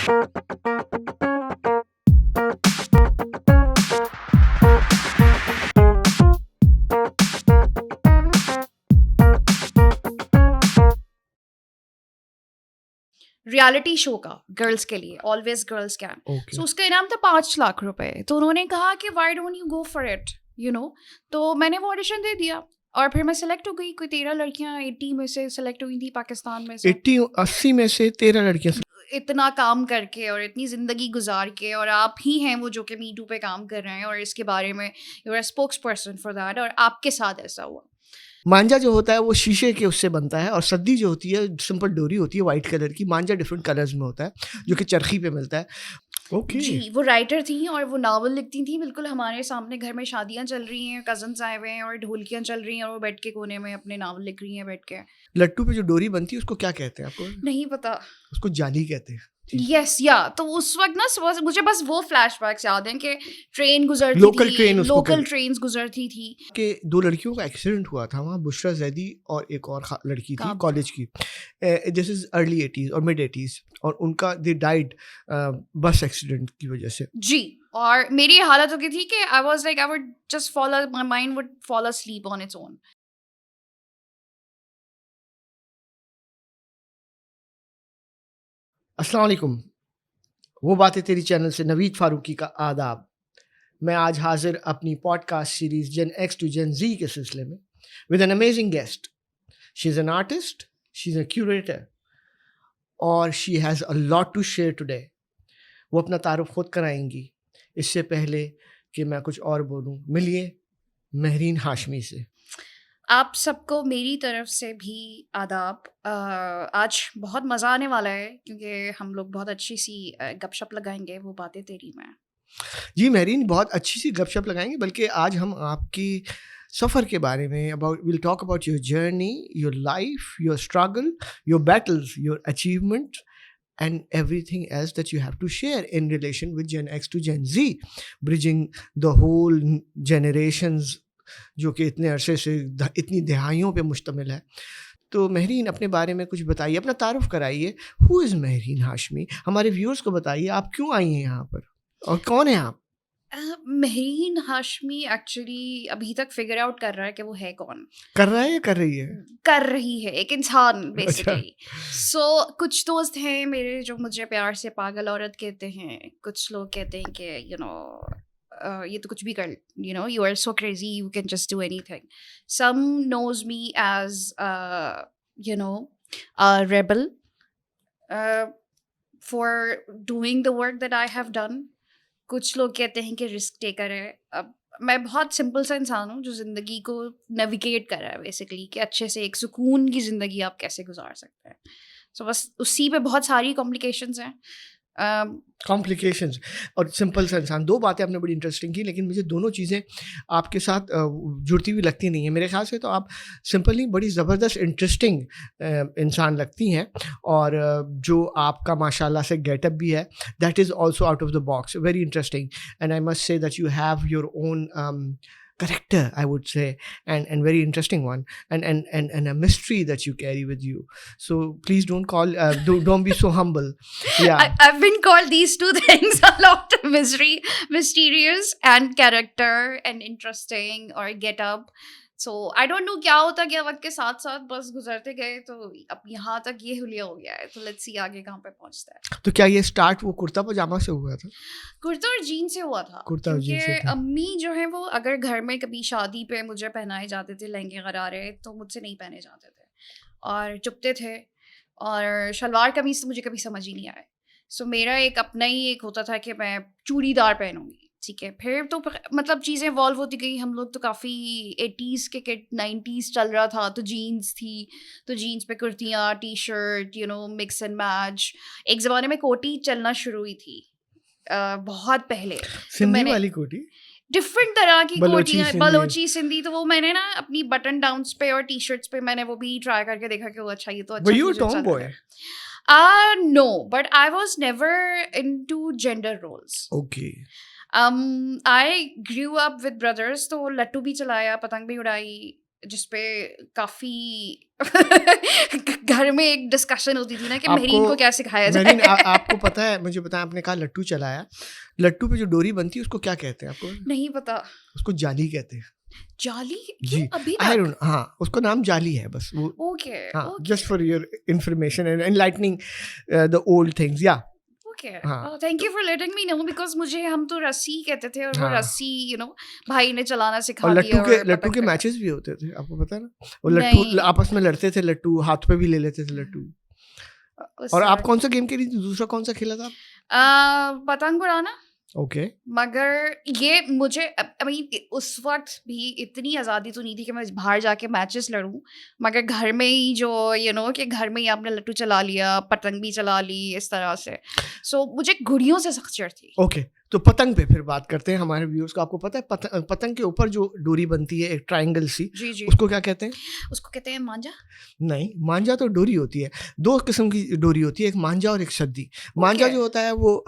Reality show का girls के लिए, ऑलवेज गर्ल्स कैन। Okay. सो उसका इनाम था 5 लाख रुपए। तो उन्होंने कहा कि why don't you go for it, you know. तो मैंने वो ऑडिशन दे दिया और फिर मैं सेलेक्ट हो गई। कोई 13 लड़कियां 80 में से सेलेक्ट हुई थी पाकिस्तान में से। 80 में से 13 लड़कियां। इतना काम करके और इतनी ज़िंदगी गुजार के, और आप ही हैं वो जो कि मी टू पे काम कर रहे हैं और इसके बारे में you are spokesperson for that, और आपके साथ ऐसा हुआ। मांझा जो होता है वो शीशे के उससे बनता है, और सद्दी जो होती है सिंपल डोरी होती है वाइट कलर की। मांझा डिफरेंट कलर्स में होता है जो कि चरखी पे मिलता है। ओके। जी, वो राइटर थी और वो नावल लिखती थी बिल्कुल हमारे सामने। घर में शादियां चल रही हैं, कजन्स आए हुए हैं और ढोलकियां चल रही हैं और वो बैठ के कोने में अपने नावल लिख रही हैं बैठ के। लट्टू पे जो डोरी बनती है उसको क्या कहते हैं आपको? नहीं पता। उसको जाली कहते हैं। यस या तो उस वक्त ना सुबह मुझे बस वो फ्लैशबैक्स याद हैं कि ट्रेन गुजरती लोकल थी, ट्रेन उसको लोकल कहते- ट्रेन्स गुजरती थी। कि 2 लड़कियों का एक्सीडेंट हुआ था वहाँ, बुशरा जैदी और एक और लड़की थी कहाँ? कॉलेज की। दिस इज अर्ली 80s और मिड 80s, और उनका दे डाइड बस एक्सीडेंट की वजह से। जी, और मेरी हालत हो गई थी कि I was like I would just fall, my mind would fall asleep on its own. अस्सलाम वालेकुम। वो बातें तेरी चैनल से नवीद फारूकी का आदाब। मैं आज हाजिर अपनी podcast series Gen X to Gen Z के सिलसिले में with an amazing guest. She is an artist, she is a curator, और she has a lot to share today. वो अपना तारुफ खुद कराएंगी। इससे पहले कि मैं कुछ और बोलूं, मिलिए महरीन हाशमी से। आप सबको मेरी तरफ से भी आदाब। आज बहुत मज़ा आने वाला है क्योंकि हम लोग बहुत अच्छी सी गपशप लगाएंगे वो बातें तेरी में। जी महरीन, बहुत अच्छी सी गपशप लगाएंगे, बल्कि आज हम आपकी सफ़र के बारे में will talk about your journey, your life, your struggle, your battles, your achievement and everything else that you have to share in relation with Gen X to Gen Z, bridging the whole generations जो कि इतने अरसे से इतनी दहाइयों पे मुश्तमिल है। तो महरीन, अपने बारे में कुछ बताइए, अपना तारुफ कराइए। Who is Mehreen Hashmi? हमारे व्यूअर्स को बताइए आप क्यों आई हैं यहाँ पर और कौन है आप? मेहरीन हाशमी एक्चुअली अभी तक फिगर आउट कर रहा है कि वो है कौन। कर रहा है या कर रही है? कर रही है, एक इंसान बेसिकली। सो कुछ दोस्त हैं मेरे जो मुझे प्यार से पागल औरत कहते हैं। कुछ लोग कहते हैं कि यू नो ये तो कुछ भी कर, you know, you are so crazy, you can just do anything. Some knows me as you know rebel for doing the work that I have done. कुछ लोग कहते हैं कि रिस्क टेकर है। अब मैं बहुत सिंपल सा इंसान हूँ जो ज़िंदगी को नेविगेट कर रहा है बेसिकली, कि अच्छे से एक सुकून की ज़िंदगी आप कैसे गुजार सकते हैं। सो बस उसी पे बहुत सारी कॉम्प्लिकेशंस हैं। कॉम्प्लिकेशंस और सिंपल सा इंसान, दो बातें आपने बड़ी इंटरेस्टिंग की, लेकिन मुझे दोनों चीज़ें आपके साथ जुड़ती हुई लगती नहीं है। मेरे ख्याल से तो आप सिंपली बड़ी ज़बरदस्त इंटरेस्टिंग इंसान लगती हैं, और जो आपका माशाल्लाह से गेटअप भी है, that is also out of the box, very interesting. And I must say that you have your own character, I would say, and very interesting one, and a mystery that you carry with you. So please don't don't be so humble. Yeah. I've been called these two things a lot: mysterious and character and interesting or get up. So I don't know क्या होता गया वक्त के साथ साथ, बस गुजरते गए तो अब यहाँ तक ये हुलिया हो गया है। तो लेट्स सी आगे कहाँ पे पहुँचता है। तो क्या ये स्टार्ट वो कुर्ता पजामा से हुआ था? कुर्ता और जीन से हुआ था। कुर्ता और जीन से क्योंकि था। अम्मी जो है वो अगर घर में कभी शादी पे मुझे पहनाए जाते थे लहंगे गरारे, तो मुझसे नहीं पहने जाते थे और चुपते थे, और शलवार कमीज तो मुझे कभी समझ ही नहीं आए। सो मेरा एक अपना ही एक होता था कि मैं चूड़ीदार पहनूंगी, ठीक है। फिर तो मतलब चीज़ें इवॉल्व होती गई। हम लोग तो काफ़ी 80s के किड, 90s चल रहा था, तो जीन्स थी, तो जीन्स पे कुर्तियाँ, T shirt, you know, mix and match. एक ज़माने में कोटी चलना शुरू हुई थी बहुत पहले। सिंधी वाली कोटी, डिफरेंट तरह की कोटियाँ, सिंधी। बलोची सिंधी। तो वो मैंने ना अपनी बटन डाउन्स पे और टी शर्ट्स पे मैंने वो भी ट्राई करके देखा कि वो अच्छा, ये तो अच्छा Were you a मुझे चल रहा tomboy? है। No, but I was never into gender roles. Okay. I grew up with brothers, तो लट्टू भी चलाया, पतंग भी उड़ाई, जिसपे काफ़ी घर में एक डिस्कशन होती थी ना कि मेहरीन को क्या सिखाया मेहरीन जाए। आपको पता है, मुझे बताया, आपने कहा लट्टू चलाया, लट्टू पे जो डोरी बनती है उसको क्या कहते हैं आपको? नहीं पता। उसको जाली कहते हैं। जाली? जी, क्यों अभी आई तक? डोंट, हाँ, उसको नाम जाली है बस वो। ओके, हाँ, okay, just for your information and enlightening the old things, या ओके। हाँ, थैंक तो you for letting me know, because मुझे हम तो रस्सी कहते थे और वो हाँ, रस्सी भाई ने चलाना और सिखा दिया और लट्टू पतंग के पे। मैचेस भी होते थे, आपको पता है ना? वो लट्टू नहीं, आपस में लड़ते थे, लट्टू हाथ पे भी ले लेते थे लट्टू। उस और आप तरह। कौन-सा गेम खेली थी? दूसरा कौन-सा खेला था आप? पतंग उड़ाना। ओके, मगर ये मुझे आई मीन उस वक़्त भी इतनी आज़ादी तो नहीं थी कि मैं बाहर जाके मैचेस लड़ूँ। मगर घर में ही जो कि घर में ही आपने लट्टू चला लिया, पतंग भी चला ली इस तरह से। सो मुझे गुड़ियों से सख्त चिढ़ थी। ओके, तो पतंग पे फिर बात करते हैं हमारे व्यूअर्स को। आपको पता है पतंग के ऊपर जो डोरी बनती है एक ट्रायंगल सी, जी, जी। उसको क्या कहते हैं? उसको कहते हैं मांझा? नहीं, मांझा तो डोरी होती है। 2 किस्म की डोरी होती है, एक मांझा और एक सद्दी। मांझा ओके। जो होता है वो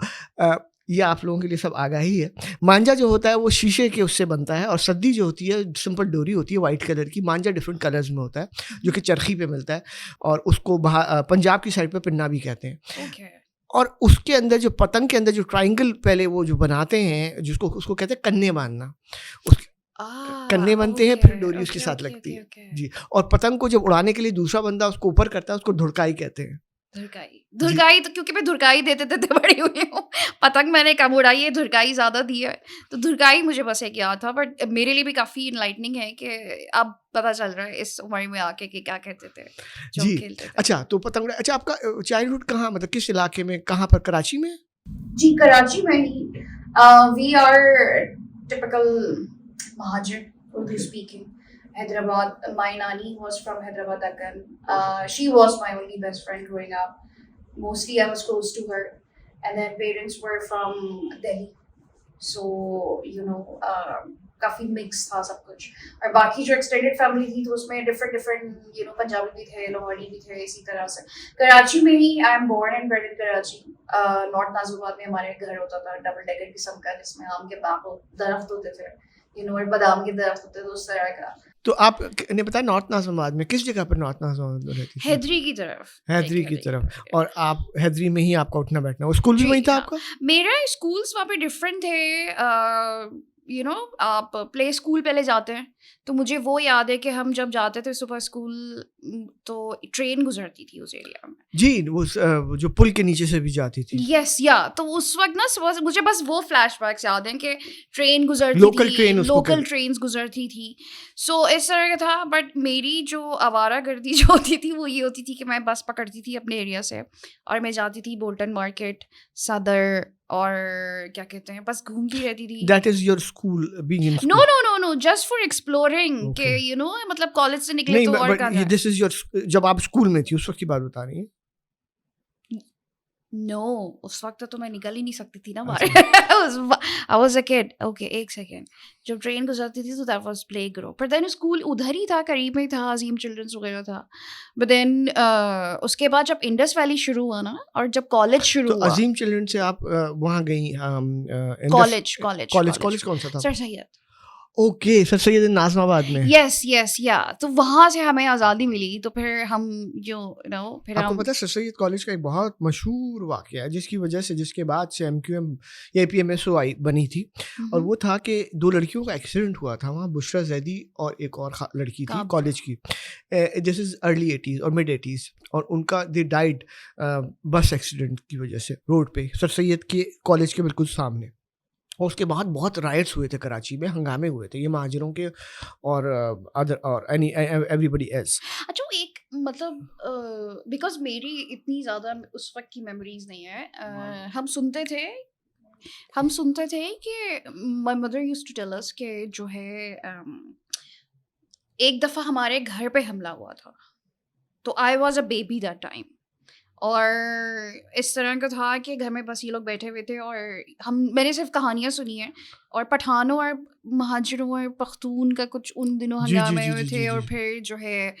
ये आप लोगों के लिए सब आगाही है। मांझा जो होता है वो शीशे के उससे बनता है, और सद्दी जो होती है सिंपल डोरी होती है व्हाइट कलर की। मांझा डिफरेंट कलर्स में होता है, जो कि चरखी पे मिलता है, और उसको पंजाब की साइड पे पिन्ना भी कहते हैं। ओके। और उसके अंदर जो पतंग के अंदर जो ट्रायंगल पहले वो जो बनाते हैं, जिसको उसको कहते हैं कन्ने बाँधना। उसके कन्ने बनते हैं, ओके, फिर डोरी उसके ओके, साथ ओके, लगती ओके, है। ओके। जी, और पतंग को जब उड़ाने के लिए दूसरा बंदा उसको ऊपर करता है, उसको धुड़काई कहते हैं। धुरकाई। जी, धुरकाई तो क्योंकि मैं धुरकाई देते-देते बड़ी हुई हूँ। पतंग मैंने कम उड़ाई है, धुरकाई ज़्यादा दी है। तो धुरकाई मुझे बस एक याद था, बट मेरे लिए भी काफ़ी एनलाइटनिंग है कि अब पता चल रहा है इस उम्र में आके कि क्या कहते थे, जो हम जी। खेलते थे। अच्छा, तो अच्छा, आपका चाइल्डहुड कहाँ, मतलब किस इलाके में, कहाँ पर, कराची में? जी, कराची में ही we are typical Muhajir, Urdu speaking. Hyderabad, my nani was from Hyderabad Deccan. She was my only best friend growing up. Mostly I was close to her. And then parents were from Delhi. So, काफ़ी mix था सब कुछ. और बाकी जो extended family थी तो उसमें डिफरेंट डिफरेंट पंजाबी भी थे, लाहौरी भी थे, इसी तरह से. कराची में ही I am born and bred in Karachi. North Nazimabad में हमारे घर होता था डबल डेकर किस्म का, जिसमें आम के दरख्त होते थे, और बादाम के दरख्त होते थे, उस तरह का. तो आप ने बताया नॉर्थ नाज़िमाबाद में, किस जगह पर नॉर्थ नाज़िमाबाद में रहती थी? हैदरी की तरफ. हैदरी की तरफ। और आप हैदरी में ही आपका उठना बैठना, वो स्कूल भी जी, वहीं था हाँ. आपका? मेरा स्कूल्स वहाँ पे डिफरेंट थे. आप प्ले स्कूल पहले जाते हैं, तो मुझे वो याद है कि हम जब जाते थे सुबह स्कूल, तो ट्रेन गुजरती थी उस एरिया में. जी, वो जो पुल के नीचे से भी जाती थी। यस, या तो उस वक़्त ना सुबह से मुझे बस वो फ्लैशबैक्स याद हैं कि ट्रेन गुज़रती लोकल थी, ट्रेन उसको लोकल ट्रेन्स गुज़रती थी. सो इस तरह का था, बट मेरी जो आवारागर्दी जो होती थी वो ये होती थी कि मैं बस पकड़ती थी अपने एरिया से और मैं जाती थी बोल्टन मार्केट, सदर, और क्या कहते हैं, बस घूमती रहती थी. That is your school, being in no, school. No, no, no, just for exploring के ओके। मतलब कॉलेज से निकले नहीं, तो और बट कहाँ ये जाएँ? दिस इज़ योर, जब आप स्कूल में थी उस वक़्त की बात बता रही हैं? नो, उस वक़्त तो मैं निकल ही नहीं सकती थी ना बाहर. अच्छा। आई वाज़ अ किड. ओके, एक सेकंड. जब ट्रेन गुज़रती थी तो दैट वाज़ प्ले ग्रुप. पर देन स्कूल उधर ही था, करीब में ही था, अज़ीम चिल्ड्रंस वगैरह था. बट देन उसके बाद जब इंडस वैली शुरू हुआ ना, और जब कॉलेज तो शुरू हुआ. अज़ीम चिल्ड्रन से आप वहाँ गई, Indus college, college, college, college. College कौन सा था सर आपका? सैयद. ओके, सर सैयद नाज़िमाबाद में। यस, यस, या तो वहाँ से हमें आज़ादी मिली, तो फिर हम फिर आपको हम. पता है सर सैयद कॉलेज का एक बहुत मशहूर वाक़या है, जिसकी वजह से, जिसके बाद से एमक्यूएम या एपीएमएसओ बनी थी, और वो था कि 2 लड़कियों का एक्सीडेंट हुआ था वहाँ, बुशरा ज़ैदी और एक और लड़की थी कब? कॉलेज की। दिस इज़ अर्ली 80s और मिड 80s, और उनका दे डाइड बस एक्सीडेंट की वजह से रोड पे, सर सैयद के कॉलेज के बिल्कुल सामने। और उसके बाद बहुत राइट्स हुए थे कराची में, हंगामे हुए थे, ये महाजिरों के और अदर और एनी एवरीबडी एल्स। अच्छा, एक मतलब बिकॉज़ मेरी इतनी ज़्यादा उस वक़्त की मेमोरीज़ नहीं है. हम सुनते थे कि my mother used to tell us कि जो है एक दफ़ा हमारे घर पे हमला हुआ था. तो आई was a baby that time. और इस तरह का था कि घर में बस ये लोग बैठे हुए थे, और मैंने सिर्फ़ कहानियाँ सुनी हैं, और पठानों और महाजिरों और पख्तून का कुछ उन दिनों जी, जी, हंगामे जी, हुए जी, जी, थे, और जी। फिर जो है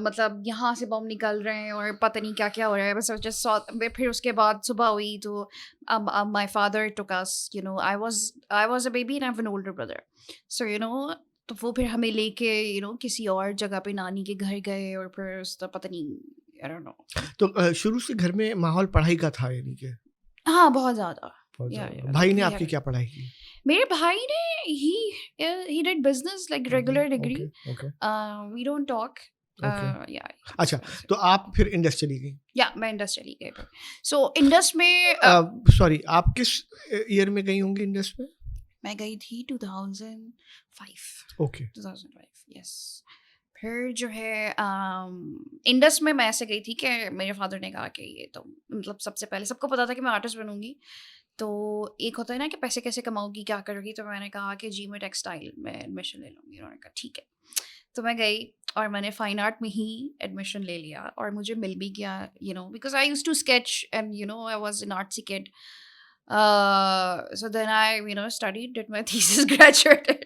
मतलब यहाँ से बम निकल रहे हैं और पता नहीं क्या-क्या हो रहा है. बस जस्ट सॉ फिर उसके बाद सुबह हुई तो my father took us. I was a baby and I have an older brother. So तो वो फिर हमें लेके किसी और जगह पे नानी के घर गए और फिर उसका पता नहीं, आई डोंट नो। तो शुरू से घर में माहौल पढ़ाई का था यानी कि? हाँ, बहुत ज़्यादा। बहुत या ज़्यादा। भाई लाइक ने वी आपकी हैड, क्या पढ़ाई की? मेरे भाई ने ही did business like regular degree. Okay, okay, we don't talk. Okay. या अच्छा, तो आप फिर इंडस चली गई। या मैं इंडस चली गई फिर। सो इंडस में सॉरी, आप किस ईयर में गई होंगी इंडस में? मैं गई थी 2005। ओके। 2005, यस। फिर जो है इंडस में मैं ऐसे गई थी कि मेरे फादर ने कहा कि ये तो मतलब सबसे पहले सबको पता था कि मैं आर्टिस्ट बनूंगी। तो एक होता है ना कि पैसे कैसे कमाऊंगी, क्या करूँगी, तो मैंने कहा कि जी मैं टेक्सटाइल में एडमिशन ले लूँगी। उन्होंने कहा ठीक है। तो मैं गई और मैंने फाइन आर्ट में ही एडमिशन ले लिया और मुझे मिल भी गया, because I used to sketch and I was an artsy kid. So then I studied, did my thesis, graduated.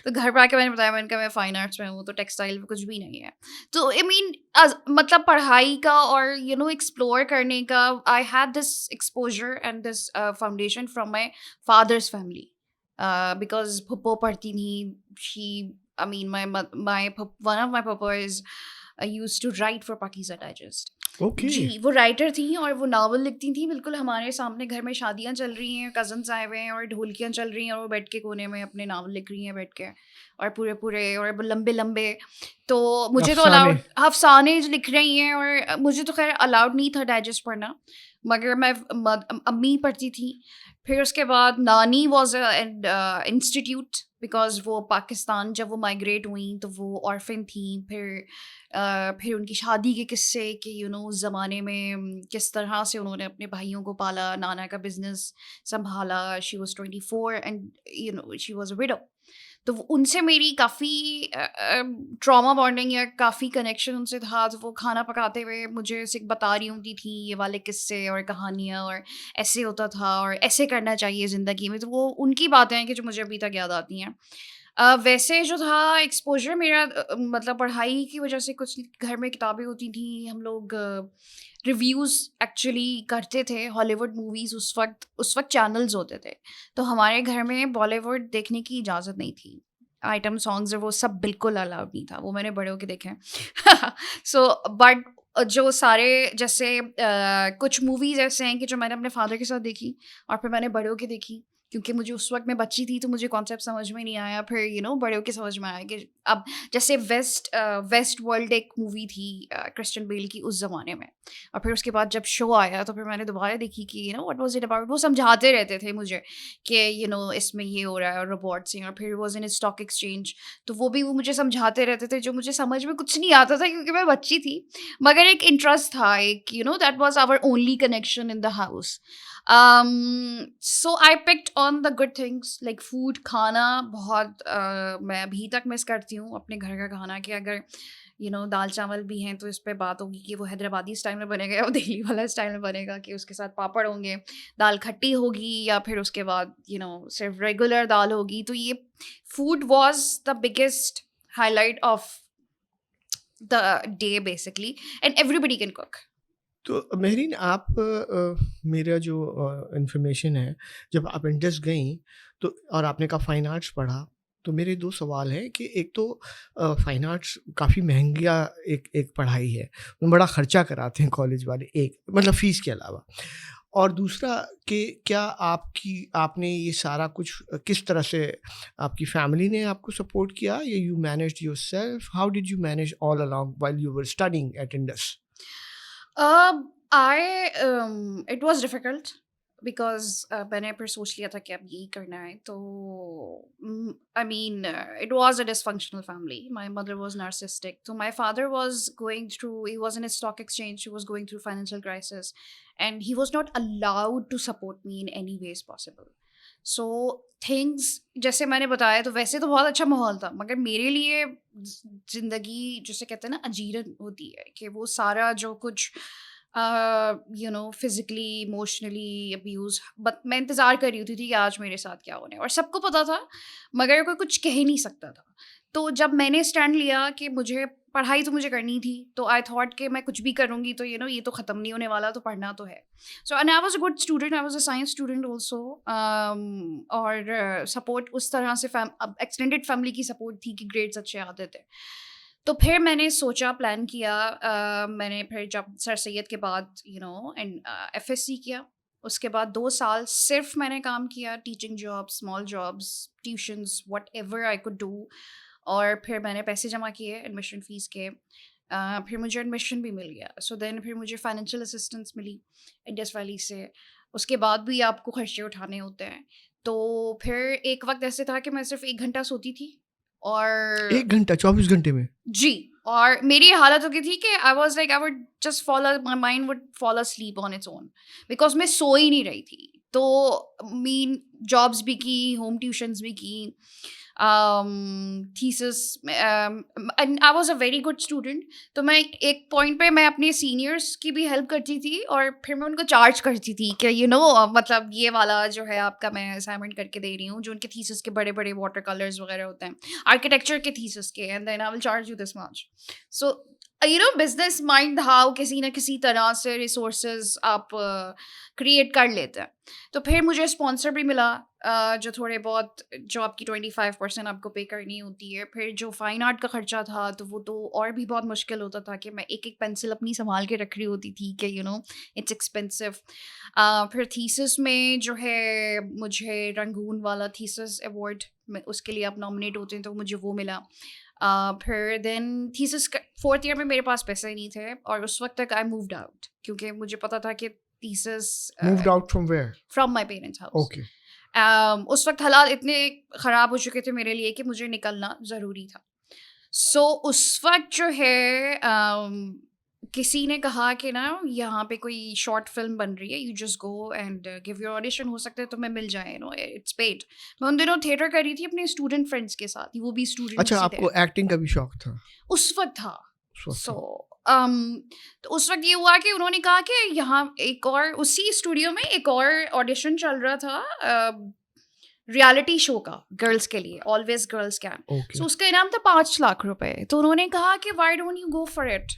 तो घर पर आके मैंने बताया, मैंने कहा मैं फाइन आर्ट्स में हूँ, तो टेक्सटाइल में कुछ भी नहीं है। तो आई मीन मतलब पढ़ाई का और एक्सप्लोर करने का, I had this exposure and this foundation from my father's family, because फुप्पो पढ़ती थी। She I mean my one of my पप्पा is used to write for Pakeezah digest. Okay. जी, वो राइटर थी और वो नावल लिखती थी बिल्कुल हमारे सामने। घर में शादियां चल रही हैं, कजन्स आए हुए हैं और ढोलकियां चल रही हैं और वो बैठ के कोने में अपने नावल लिख रही हैं बैठ के, और पूरे पूरे और लंबे लंबे। तो मुझे तो अफसाने। अलाउड, अफसाने लिख रही हैं, और मुझे तो खैर अलाउड नहीं था डाइजेस्ट पढ़ना, मगर मैं अम्मी पढ़ती थी। फिर उसके बाद नानी वॉज इंस्टीट्यूट, बिकॉज वो पाकिस्तान जब वो माइग्रेट हुई तो वो ऑर्फन थी। फिर उनकी शादी के किस्से कि उस ज़माने में किस तरह से उन्होंने अपने भाइयों को पाला, नाना का बिजनेस संभाला। She was 24 and she was a window. तो उनसे मेरी काफ़ी ट्रॉमा बॉन्डिंग या काफ़ी कनेक्शन उनसे था। तो वो खाना पकाते हुए मुझे सिर्फ बता रही होती थी ये वाले किस्से और कहानियाँ, और ऐसे होता था और ऐसे करना चाहिए ज़िंदगी में। तो वो उनकी बातें हैं कि जो मुझे अभी तक याद आती हैं। वैसे जो था एक्सपोज़र मेरा, मतलब पढ़ाई की वजह से कुछ घर में किताबें होती थी, हम लोग रिव्यूज़ एक्चुअली करते थे हॉलीवुड मूवीज़। उस वक़्त चैनल्स होते थे, तो हमारे घर में बॉलीवुड देखने की इजाज़त नहीं थी। आइटम सॉन्ग्स और वो सब बिल्कुल अलाउड नहीं था, वो मैंने बड़े होके देखे हैं। सो बट जो सारे जैसे कुछ मूवीज़ ऐसे हैं कि जो मैंने अपने फादर के साथ देखी और फिर मैंने बड़े होके देखी, क्योंकि मुझे उस वक़्त मैं बच्ची थी तो मुझे कॉन्सेप्ट समझ में नहीं आया। फिर बड़े होके समझ में आया कि अब जैसे वेस्ट वर्ल्ड एक मूवी थी क्रिश्चियन बेल की उस ज़माने में, और फिर उसके बाद जब शो आया तो फिर मैंने दोबारा देखी कि व्हाट वाज़ इट अबाउट। वो समझाते रहते थे मुझे कि इसमें ये हो रहा है और रोबोट्स हैं, और फिर वाज़ इन स्टॉक एक्सचेंज। तो वो मुझे समझाते रहते थे, जो मुझे समझ में कुछ नहीं आता था क्योंकि मैं बच्ची थी, मगर एक इंटरेस्ट था, एक that was our only connection in the house. So I picked on the good things like food, खाना बहुत मैं अभी तक मिस करती हूँ अपने घर का खाना, कि अगर दाल चावल भी हैं तो इस पे बात होगी कि वो हैदराबादी स्टाइल में बनेगा या वो दिल्ली वाला स्टाइल में बनेगा, कि उसके साथ पापड़ होंगे, दाल खट्टी होगी, या फिर उसके बाद सिर्फ रेगुलर दाल होगी। तो ये food was the biggest highlight of the day basically, and everybody can cook. तो मेहरीन, आप मेरा जो इन्फॉर्मेशन है, जब आप इंडस गई तो और आपने कहा फाइन आर्ट्स पढ़ा, तो मेरे 2 सवाल हैं कि एक तो फाइन आर्ट्स काफ़ी महँगा एक पढ़ाई है, उसमें बड़ा खर्चा कराते हैं कॉलेज वाले, एक मतलब फ़ीस के अलावा। और दूसरा कि क्या आपने ये सारा कुछ किस तरह से, आपकी फैमिली ने आपको सपोर्ट किया या you managed yourself? How did you manage all along while you were studying at Indus? It was difficult because मैंने फिर सोच लिया था कि अब यही करना है। तो I mean it was a dysfunctional family. My mother was narcissistic, तो my father was going through, he was in a stock exchange, he was going through financial crisis, and he was not allowed to support me in any ways possible. So things, जैसे मैंने बताया, तो वैसे तो बहुत अच्छा माहौल था, मगर मेरे लिए ज़िंदगी जिसे कहते हैं ना अजीरन होती है, कि वो सारा जो कुछ फिजिकली इमोशनली अब्यूज़, बट मैं इंतज़ार कर रही होती थी कि आज मेरे साथ क्या होने, और सबको पता था मगर कोई कुछ कह ही नहीं सकता था। तो जब मैंने स्टैंड लिया कि मुझे पढ़ाई तो मुझे करनी थी, तो आई थॉट कि मैं कुछ भी करूँगी तो ये तो ख़त्म नहीं होने वाला, तो पढ़ना तो है. So and I was a good student, I was a science student also. और सपोर्ट उस तरह से एक्सटेंडेड फैमिली की सपोर्ट थी कि ग्रेड्स अच्छे आते थे. तो फिर मैंने सोचा, प्लान किया, मैंने फिर जब सर सैयद के बाद एंड FSC किया. उसके बाद 2 साल सिर्फ मैंने काम किया, teaching jobs, small jobs, tuitions, what ever I could do. और फिर मैंने पैसे जमा किए एडमिशन फ़ीस के. फिर मुझे एडमिशन भी मिल गया. सो देन फिर मुझे फाइनेंशियल असिस्टेंस मिली इंडस वैली से. उसके बाद भी आपको खर्चे उठाने होते हैं. तो फिर एक वक्त ऐसे था कि मैं सिर्फ 1 घंटा सोती थी. और 1 घंटा 24 घंटे में? जी. और मेरी हालत हो गई थी कि I was like I would just fall, my mind would fall asleep on its own, because मैं सो ही नहीं रही थी. तो मीन जॉब्स भी की, होम ट्यूशन्स भी की, thesis, and I was a very good student. तो मैं एक पॉइंट पे मैं अपने सीनियर्स की भी हेल्प करती थी, और फिर मैं उनको चार्ज करती थी कि मतलब ये वाला जो है आपका मैं असाइनमेंट करके दे रही हूँ, जो उनके थीसिस के बड़े बड़े वाटर कलर्स वगैरह होते हैं, आर्किटेक्चर के थीसिस के, and then I will charge you this much. So business mind how किसी ना किसी तरह से रिसोर्सेज आप क्रिएट कर लेते हैं. तो फिर मुझे स्पॉन्सर भी मिला, जो थोड़े बहुत, जो आपकी 25% आपको पे करनी होती है. फिर जो फाइन आर्ट का खर्चा था, तो वो तो और भी बहुत मुश्किल होता था कि मैं एक एक पेंसिल अपनी संभाल के रख रही होती थी कि इट्स एक्सपेंसिव. फिर थीसिस में जो है, मुझे रंगून वाला थीसिस अवार्ड, उसके लिए आप नॉमिनेट होते हैं, तो मुझे वो मिला. फिर देन थीसिस 4th ईयर में मेरे पास पैसे नहीं थे, और उस वक्त तक आई मूव्ड आउट, क्योंकि मुझे पता था कि thesis. Moved out from where? From my parents house. Okay. उस वक्त हालात इतने ख़राब हो चुके थे मेरे लिए कि मुझे निकलना ज़रूरी था. सो उस वक्त जो है, किसी ने कहा कि ना यहाँ पे कोई शॉर्ट फिल्म बन रही है, you just go and give your audition, हो सकता है तुम्हें मिल जाए, इट्स पेड. मैं उन दिनों थिएटर कर रही थी अपने स्टूडेंट फ्रेंड्स के साथ, वो भी स्टूडेंट्स. अच्छा, आपको एक्टिंग का भी शौक था? उस वक्त था. उस वक्त सो तो उस वक्त ये हुआ कि उन्होंने कहा कि यहाँ एक और, उसी स्टूडियो में एक और ऑडिशन चल रहा था रियलिटी शो का, गर्ल्स के लिए, ऑलवेज गर्ल्स कैन. Okay. सो उसका इनाम था 5 लाख रुपए. तो उन्होंने कहा कि why don't you go for it,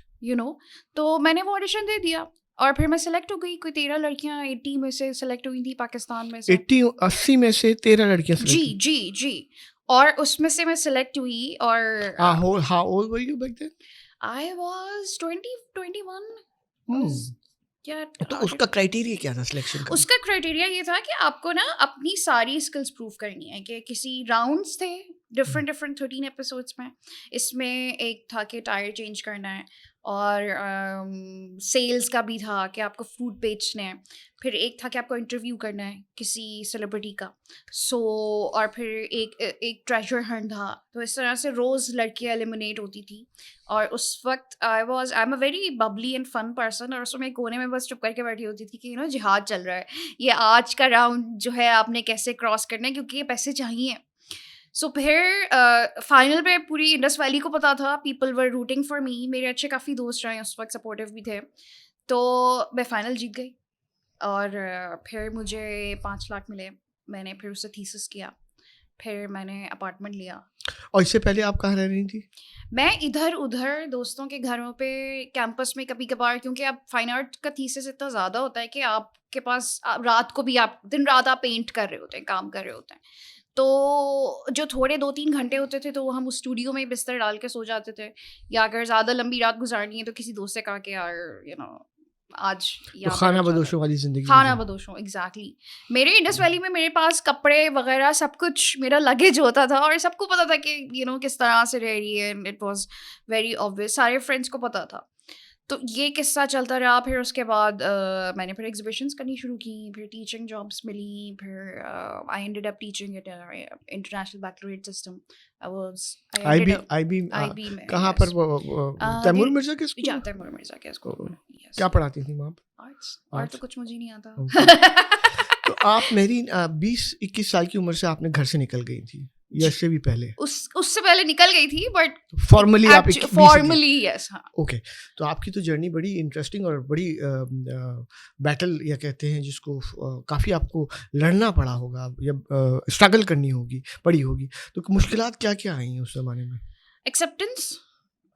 तो मैंने वो ऑडिशन दे दिया, और फिर मैं सिलेक्ट हो गई. कोई 13 लड़कियां 80 में से सिलेक्ट हुई थी, पाकिस्तान में से. 80 में से 13 लड़कियां जी जी जी. और उसमें से मैं सिलेक्ट हुई. और how old were you back then? I was 21. Yeah, तो उसका क्राइटेरिया क्या था सिलेक्शन का? उसका क्राइटेरिया ये था कि आपको ना अपनी सारी स्किल्स प्रूव करनी है. कि किसी राउंड्स थे डिफरेंट 13 एपिसोड्स में. इसमें एक था कि टायर चेंज करना है, और सेल्स का भी था कि आपको फ्रूट बेचने हैं. फिर एक था कि आपको इंटरव्यू करना है किसी सेलिब्रिटी का. और फिर एक ट्रेजर हंट था. तो इस तरह से रोज़ लड़कियां एलिमिनेट होती थी. और उस वक्त I am a very bubbly and fun person, और उसमें कोने में बस चुप करके बैठी होती थी कि जिहाद चल रहा है, ये आज का राउंड जो है आपने कैसे क्रॉस करना है, क्योंकि ये पैसे चाहिए. सो फिर फाइनल पे पूरी इंडस वैली को पता था, people were rooting for me. मेरे अच्छे काफ़ी दोस्त रहे उस वक्त, सपोर्टिव भी थे. तो मैं फाइनल जीत गई, और फिर मुझे 5 लाख मिले. मैंने फिर उससे थीसिस किया, फिर मैंने अपार्टमेंट लिया. और इससे पहले आप कहाँ रह रही थी? मैं इधर उधर दोस्तों के घरों पे, कैंपस में कभी कभार, क्योंकि अब फाइन आर्ट का थीसिस इतना ज़्यादा होता है कि आपके पास रात को भी, आप दिन रात आप पेंट कर रहे होते हैं, काम कर रहे होते हैं. तो जो थोड़े 2-3 घंटे होते थे, तो हम उस स्टूडियो में बिस्तर डाल के सो जाते थे. या अगर ज़्यादा लंबी रात गुजारनी है, तो किसी दोस्त से कहा कि यार आज तो खाना बदोशों वाली जिंदगी? खाना बदोशों, एग्जैक्टली. मेरे इंडस वैली में मेरे पास कपड़े वगैरह सब कुछ, मेरा लगेज होता था, और सबको पता था कि किस तरह से रह रही है. इट वाज वेरी ऑब्वियस, सारे फ्रेंड्स को पता था. तो ये किस्सा चलता रहा. फिर उसके बाद मैंने फिर एग्जीबिशंस करनी शुरू की, फिर टीचिंग जॉब्स मिली. फिर I ended up teaching at international baccalaureate system. IB में. कहाँ पर? तैमूर मिर्जा के स्कूल? या तैमूर मिर्जा के स्कूल. क्या पढ़ाती थी वहाँ? आर्ट्स तो कुछ मुझे नहीं आता. तो आप मेहरीन 20-21 साल की उम्र से आपने घर से निकल गई थी, या इससे भी पहले? उससे पहले निकल गई थी, बट फॉर्मली आप फॉर्मली यस. हाँ. ओके. तो आपकी तो जर्नी बड़ी इंटरेस्टिंग और बड़ी बैटल या कहते हैं जिसको, काफ़ी आपको लड़ना पड़ा होगा, या स्ट्रगल करनी होगी, पड़ी होगी. तो मुश्किलात क्या क्या आई हैं उस ज़माने में? एक्सेप्टेंस.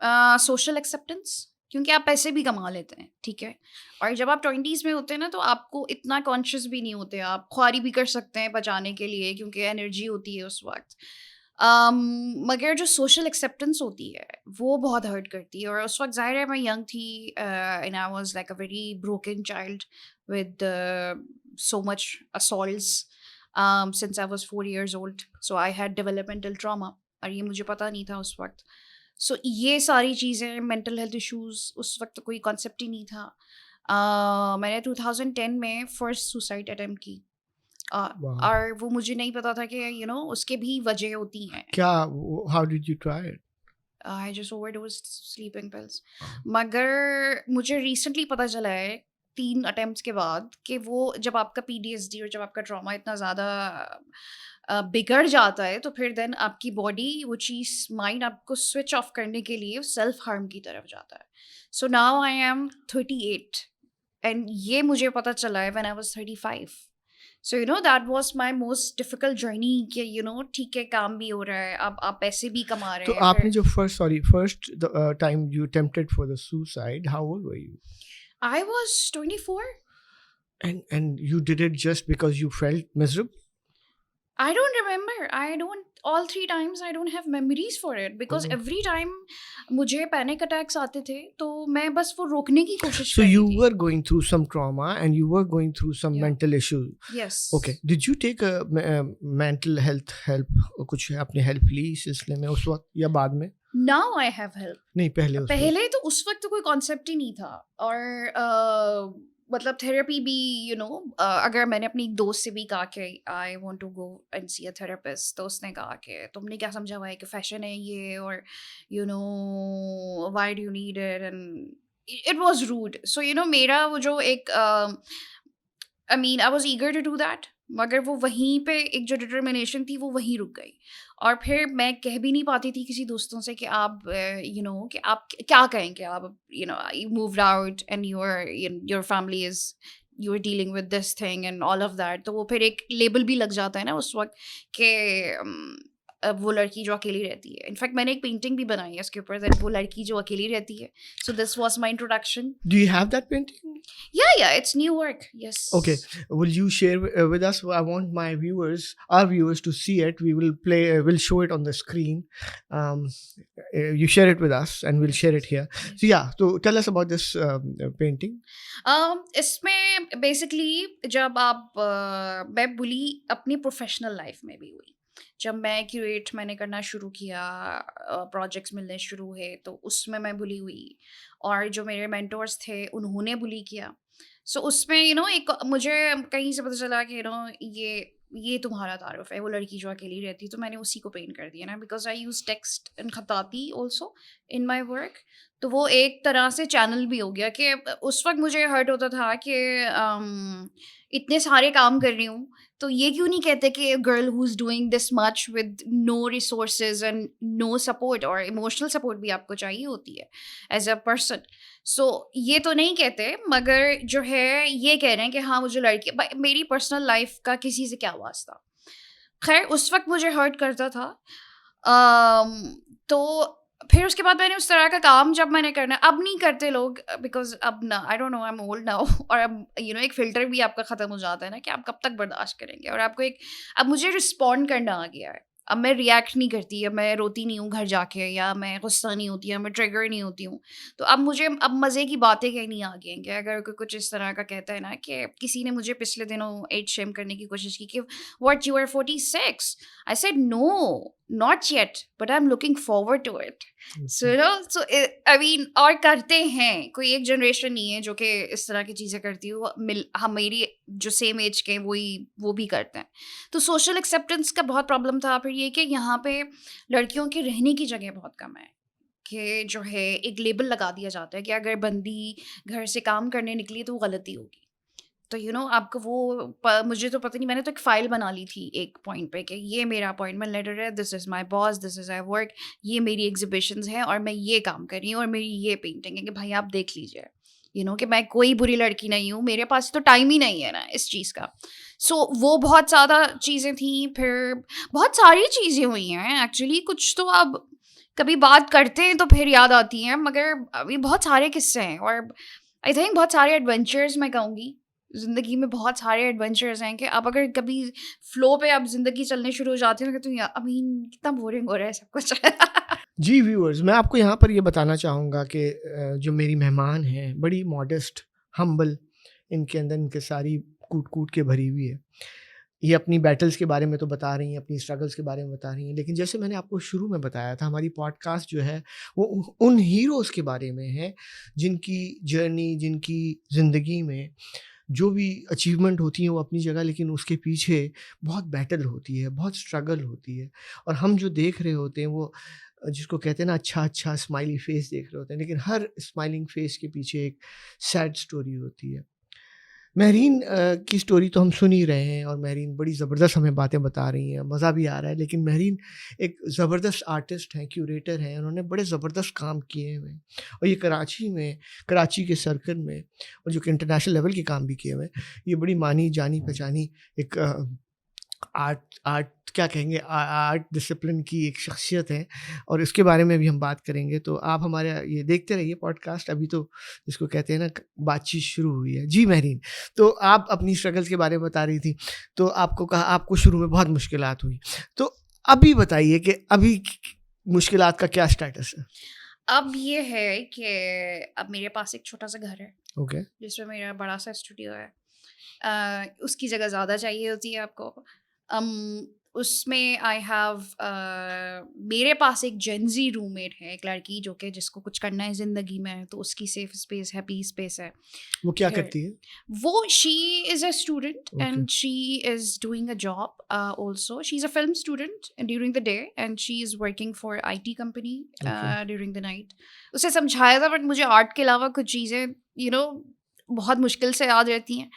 सोशल एक्सेप्टेंस, क्योंकि आप पैसे भी कमा लेते हैं, ठीक है। और जब आप 20s में होते हैं ना, तो आपको इतना कॉन्शियस भी नहीं होते, आप ख्वारी भी कर सकते हैं बचाने के लिए, क्योंकि एनर्जी होती है उस वक्त। मगर जो सोशल एक्सेप्टेंस होती है वो बहुत हर्ट करती है। और उस वक्त ज़ाहिर है मैं यंग थी, and I was like a very broken child with so much assaults since I was 4 years old, so I had developmental trauma, और ये मुझे पता नहीं था उस वक्त। सो ये सारी चीज़ें, मेंटल हेल्थ इश्यूज, उस वक्त कोई कॉन्सेप्ट ही नहीं था। मैंने 2010 में फर्स्ट सुसाइड अटेम्प्ट की, Wow. और वो मुझे नहीं पता था कि उसके भी वजह होती हैं। क्या, how did you try it? I just overdosed sleeping pills. मगर मुझे रिसेंटली पता चला है 3 अटेम्प्ट्स के बाद कि वो जब आपका पीडीएसडी और जब आपका ट्रॉमा इतना ज़्यादा बिगड़ जाता है, तो फिर देन आपकी बॉडी वो चीज़, माइंड आपको स्विच ऑफ करने के लिए सेल्फ हार्म की तरफ जाता है। सो नाउ आई एम 38, एंड ये मुझे पता चला है when I was 35। So that was my most difficult journey कि ठीक है, काम भी हो रहा है, अब आप पैसे भी कमा तो रहे हैं। आपने जो first time you attempted for the suicide, how old were you? I was 24. And you did it just because you felt miserable? I don't remember. All 3 times I don't have memories for it, because Oh. every time मुझे panic attacks आते थे, तो मैं बस वो रोकने की कोशिश So कर you रही थी। were going through some trauma and you were going through some Yeah. mental issue. Yes. Okay. Did you take a mental health help? कुछ आपने help ली इस सिलसिले में उस वक्त या बाद में? Now I have help. नहीं, पहले उस वक्त। पहले तो उस वक्त तो कोई कॉन्सेप्ट ही नहीं था। और मतलब थेरेपी भी अगर मैंने अपनी एक दोस्त से भी कहा कि I want to go and see a therapist, तो उसने कहा कि तुमने क्या समझा हुआ है कि फैशन है ये, और why do you need it, and it was rude. So मेरा वो जो एक I mean I was eager to do that, मगर वो वहीं पे एक जो डिटर्मिनेशन थी वो वहीं रुक गई। और फिर मैं कह भी नहीं पाती थी किसी दोस्तों से कि आप कि आप क्या कहेंगे, आप you moved out and your family is, you are dealing with this thing and all of that. तो वो फिर एक लेबल भी लग जाता है ना उस वक्त कि वो लड़की जो अकेली रहती है। इनफैक्ट मैंने एक पेंटिंग भी बनाई है इसके ऊपर, दैट वो लड़की जो अकेली रहती है। So this was my introduction. Do you have that painting? Yeah, it's new work. Yes. Okay. Will you share with us? I want my viewers, our viewers, to see it. We will play. We'll show it on the screen. You share it with us, and we'll share it here. So yeah. So tell us about this painting. इसमें basically जब आप मैं बुली अपनी professional life में भी हुई। जब मैं क्यूरेट मैंने करना शुरू किया, प्रोजेक्ट्स मिलने शुरू हुए, तो उसमें मैं बुली हुई। और जो मेरे मेंटोर्स थे उन्होंने बुली किया। सो उसमें एक मुझे कहीं से पता चला कि ये तुम्हारा तारुफ है, वो लड़की जो अकेली रहती है, तो मैंने उसी को पेंट कर दिया ना, because I use text and खताती ऑल्सो इन माई वर्क। तो वो एक तरह से चैनल भी हो गया कि उस वक्त मुझे हर्ट होता था कि इतने सारे काम कर रही हूँ, तो ये क्यों नहीं कहते कि girl who is doing this much with no resources and no support, और इमोशनल सपोर्ट भी आपको चाहिए होती है एज अ पर्सन। सो ये तो नहीं कहते, मगर जो है ये कह रहे हैं कि हाँ मुझे लड़की, मेरी पर्सनल लाइफ का किसी से क्या वास्ता। खैर उस वक्त मुझे हर्ट करता था। तो फिर उसके बाद मैंने उस तरह का काम जब मैंने करना, अब नहीं करते लोग, बिकॉज अब ना, आई don't no, I am old now. और अब एक फ़िल्टर भी आपका ख़त्म हो जाता है ना कि आप कब तक बर्दाश्त करेंगे, और आपको अब मुझे रिस्पॉन्ड करना आ गया है। अब मैं रिएक्ट नहीं करती, अब मैं रोती नहीं हूँ घर जाके, या मैं गुस्सा नहीं होती, या मैं ट्रिगर नहीं होती हूँ। तो अब मुझे अब मज़े की बातें कहनी आ गई हैं कि अगर कोई कुछ इस तरह का कहता है ना, कि किसी ने मुझे पिछले दिनों एज शेम करने की कोशिश की कि what you are 46, I said no, not yet, but I am looking forward to it. So I mean, और करते हैं, कोई एक जनरेशन नहीं है जो कि इस तरह की चीज़ें करती हो, हमारी जो सेम एज के वो भी करते हैं। तो सोशल एक्सेप्टेंस का बहुत प्रॉब्लम था। फिर ये कि यहाँ पे लड़कियों के रहने की जगह बहुत कम है, कि जो है एक लेबल लगा दिया जाता है कि अगर बंदी घर से काम करने निकली तो वो गलती होगी। तो आपको वो मुझे तो पता नहीं, मैंने तो एक फ़ाइल बना ली थी एक पॉइंट पे कि ये मेरा अपॉइंटमेंट लेटर है, this is my boss, this is I work, ये मेरी एग्जिबिशंस हैं, और मैं ये काम कर रही हूँ, और मेरी ये पेंटिंग है, कि भाई आप देख लीजिए, कि मैं कोई बुरी लड़की नहीं हूँ, मेरे पास तो टाइम ही नहीं है ना इस चीज़ का। सो वो बहुत ज़्यादा चीज़ें थी। फिर बहुत सारी चीज़ें हुई हैं एक्चुअली। कुछ तो अब कभी बात करते हैं तो फिर याद आती हैं, मगर अभी बहुत सारे किस्से हैं और आई थिंक बहुत सारे एडवेंचर्स मैं कहूँगी ज़िंदगी में, बहुत सारे एडवेंचर्स हैं कि आप अगर कभी फ्लो पे आप ज़िंदगी चलने शुरू हो जाती हो तो आई मीन कितना बोरिंग हो रहा है सब कुछ। जी व्यूअर्स, मैं आपको यहाँ पर ये बताना चाहूँगा कि जो मेरी मेहमान हैं बड़ी मॉडेस्ट, हम्बल, इनके अंदर इनके सारी कूट कूट के भरी हुई है। ये अपनी बैटल्स के बारे में तो बता रही हैं, अपनी स्ट्रगल्स के बारे में बता रही हैं, लेकिन जैसे मैंने आपको शुरू में बताया था, हमारी पॉडकास्ट जो है वो उन हीरोज़ के बारे में है जिनकी जर्नी, जिनकी ज़िंदगी में जो भी अचीवमेंट होती है वो अपनी जगह, लेकिन उसके पीछे बहुत बैटल होती है, बहुत स्ट्रगल होती है। और हम जो देख रहे होते हैं वो जिसको कहते हैं ना अच्छा स्माइली फेस देख रहे होते हैं, लेकिन हर स्माइलिंग फेस के पीछे एक सैड स्टोरी होती है। महरीन की स्टोरी तो हम सुन ही रहे हैं और महरीन बड़ी ज़बरदस्त हमें बातें बता रही हैं, मज़ा भी आ रहा है। लेकिन महरीन एक ज़बरदस्त आर्टिस्ट हैं, क्यूरेटर हैं, उन्होंने बड़े ज़बरदस्त काम किए हुए हैं और ये कराची के सर्कल में और जो कि इंटरनेशनल लेवल के काम भी किए हुए हैं। ये बड़ी मानी जानी पहचानी एक आर्ट आर्ट क्या कहेंगे आर्ट डिसिप्लिन की एक शख्सियत है और इसके बारे में भी हम बात करेंगे। तो आप हमारे ये देखते रहिए पॉडकास्ट, अभी तो जिसको कहते हैं ना बातचीत शुरू हुई है। जी महरीन, तो आप अपनी स्ट्रगल्स के बारे में बता रही थी, तो आपको कहा आपको शुरू में बहुत मुश्किलात हुई, तो अभी बताइए कि अभी मुश्किलात का क्या स्टेटस है? अब ये है कि अब मेरे पास एक छोटा सा घर है ओके। जिसमें मेरा बड़ा सा स्टूडियो है। उसकी जगह ज़्यादा चाहिए होती है आपको। उसमें आई हैव मेरे पास एक जेनजी रूममेट है, एक लड़की जो कि जिसको कुछ करना है ज़िंदगी में, तो उसकी सेफ स्पेस है, पीस स्पेस है। वो क्या फिर करती है? वो she is a student okay. And she is doing a job also. She is a film student during the day and she is working for IT company okay. During the night. उसे समझाया था but मुझे art के अलावा कुछ चीज़ें बहुत मुश्किल से याद रहती हैं।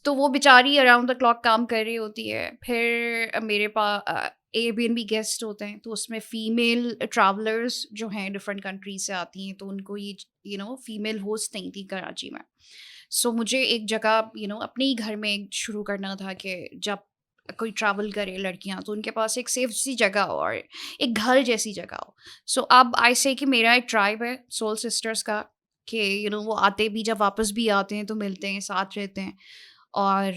तो वो बेचारी अराउंड द क्लॉक काम कर रही होती है। फिर मेरे पास एयरबीएनबी गेस्ट होते हैं, तो उसमें फ़ीमेल ट्रैवलर्स जो हैं डिफरेंट कंट्रीज से आती हैं, तो उनको ये फ़ीमेल होस्ट नहीं थी कराची में। सो मुझे एक जगह अपने ही घर में शुरू करना था कि जब कोई ट्रैवल करे लड़कियां तो उनके पास एक सेफ सी जगह हो और एक घर जैसी जगह हो। सो अब आई से कि मेरा एक ट्राइब है सोल सिस्टर्स का, कि वो आते भी, जब वापस भी आते हैं तो मिलते हैं, साथ रहते हैं और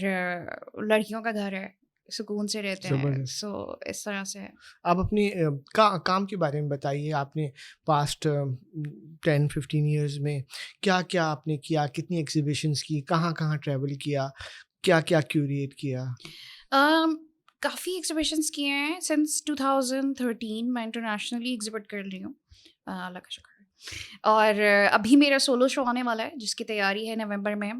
लड़कियों का घर है, सुकून से रहते हैं। ज़बरदस्त। सो इस तरह से है। आप अपनी काम के बारे में बताइए। आपने पास्ट 10-15 ईयर्स में क्या-क्या आपने किया? कितनी एग्ज़िबिशन्स की? कहाँ-कहाँ ट्रैवल किया? क्या-क्या क्यूरेट किया? um, काफ़ी एग्जीबिशंस किए हैं सिंस 2013। मैं इंटरनेशनली एग्जिबिट कर रही हूँ, अल्लाह का शुक्र है। और अभी मेरा सोलो शो आने वाला है जिसकी तैयारी है नवंबर में।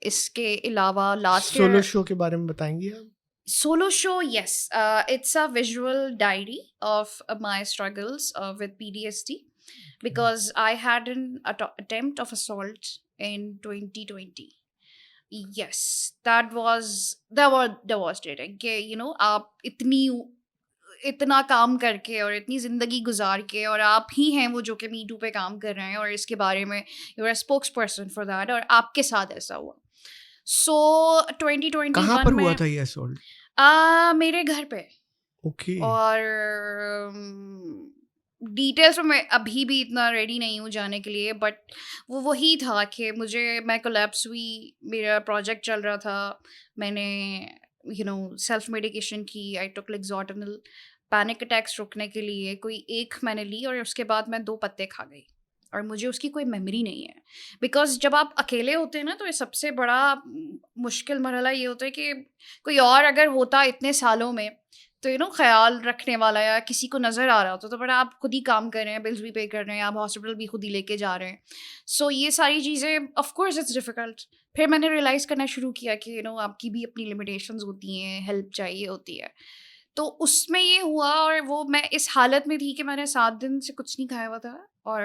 इसके अलावा लास्ट सोलो ईयर शो के बारे में बताएँगी आप? solo show, yes. It's a visual diary of my struggles with PTSD because I had an attempt of assault in 2020. Yes, that was devastating कि आप इतना काम करके और इतनी ज़िंदगी गुजार के और आप ही हैं वो जो कि मी टू पे काम कर रहे हैं और इसके बारे में you are spokesperson for that, और आपके साथ ऐसा हुआ। सो कहाँ 2021 पर हुआ में था ये असॉल्ट? मेरे घर पे। ओके। और डिटेल्स में मैं अभी भी इतना रेडी नहीं हूँ जाने के लिए, बट वो वही था कि मैं कोलैप्स हुई, मेरा प्रोजेक्ट चल रहा था, मैंने सेल्फ मेडिकेशन की, आई टुक लेक्सोटिनल, पैनिक अटैक्स रुकने के लिए कोई एक मैंने ली और उसके बाद मैं 2 पत्ते खा गई और मुझे उसकी कोई मेमोरी नहीं है। बिकॉज़ जब आप अकेले होते हैं ना, तो ये सबसे बड़ा मुश्किल मरहला ये होता है कि कोई और अगर होता इतने सालों में, तो ख़्याल रखने वाला या किसी को नज़र आ रहा होता, तो बट आप खुद ही काम कर रहे हैं, बिल्स भी पे कर रहे हैं, आप हॉस्पिटल भी खुद ही लेके जा रहे हैं। सो ये सारी चीज़ें ऑफ़ कोर्स इट्स डिफ़िकल्ट। फिर मैंने रियलाइज़ करना शुरू किया कि आपकी भी अपनी लिमिटेशंस होती हैं, हेल्प चाहिए होती है। तो उसमें ये हुआ और वो मैं इस हालत में थी कि मैंने 7 दिन से कुछ नहीं खाया हुआ था और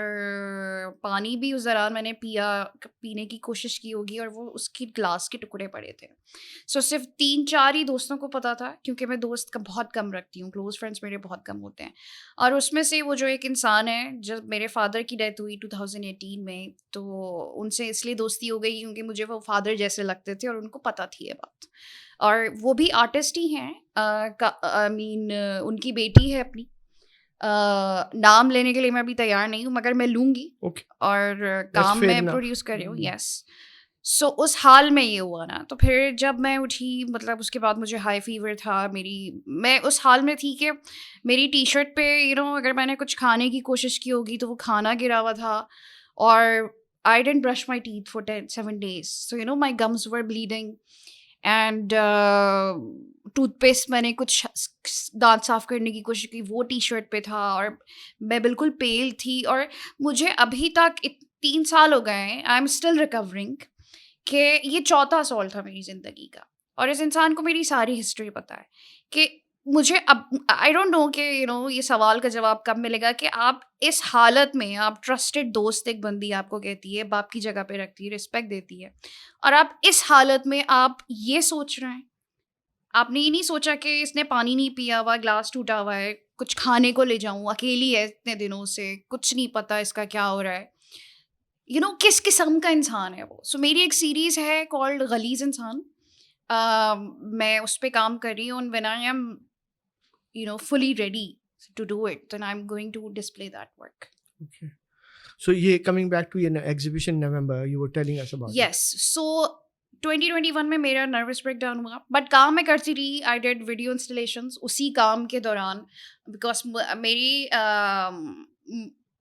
पानी भी उस दौरान मैंने पीने की कोशिश की होगी और वो उसकी ग्लास के टुकड़े पड़े थे। सो सिर्फ 3-4 ही दोस्तों को पता था, क्योंकि मैं दोस्त का बहुत कम रखती हूँ, क्लोज फ्रेंड्स मेरे बहुत कम होते हैं। और उसमें से वो जो एक इंसान है, जब मेरे फादर की डेथ हुई 2018 में, तो उनसे इसलिए दोस्ती हो गई क्योंकि मुझे वो फादर जैसे लगते थे और उनको पता थी ये बात। और वो भी आर्टिस्ट ही हैं, आई मीन उनकी बेटी है अपनी, नाम लेने के लिए मैं अभी तैयार नहीं हूँ, मगर मैं लूँगी। Okay, और that's काम fair मैं enough. प्रोड्यूस कर रही हूँ, यस। सो उस हाल में ये हुआ ना, तो फिर जब मैं उठी, मतलब उसके बाद मुझे हाई फीवर था, मैं उस हाल में थी कि मेरी टी शर्ट पे अगर मैंने कुछ खाने की कोशिश की होगी तो वो खाना गिरा हुआ था, और I didn't brush my teeth for 7 days, so my gums were bleeding, and toothpaste मैंने कुछ दांत साफ करने की कोशिश की, वो टी शर्ट पे था, और मैं बिल्कुल पेल थी, और मुझे अभी तक 3 साल हो गए हैं, आई एम स्टिल रिकवरिंग, कि ये चौथा असॉल्ट था मेरी ज़िंदगी का, और इस इंसान को मेरी सारी हिस्ट्री पता है, कि मुझे अब आई डोंट नो कि ये सवाल का जवाब कब मिलेगा, कि आप इस हालत में, आप ट्रस्टेड दोस्त, एक बंदी आपको कहती है, बाप की जगह पे रखती है, रिस्पेक्ट देती है, और आप इस हालत में आप ये सोच रहे हैं, आपने ये नहीं सोचा कि इसने पानी नहीं पिया हुआ, ग्लास टूटा हुआ है, कुछ खाने को ले जाऊं, अकेली है इतने दिनों से, कुछ नहीं पता इसका क्या हो रहा है, किस किस्म का इंसान है वो। सो मेरी एक सीरीज है कॉल्ड गलीज इंसान, मैं उस पे काम कर रही हूँ, when I am fully ready to do it, then I'm going to display that work. okay. So ये coming back to your exhibition in November, you were telling us about it. Yes, so 2021 में मेरा nervous breakdown हुआ, but काम मैं करती रही, I did video installations उसी काम के दौरान, बिकॉज मेरी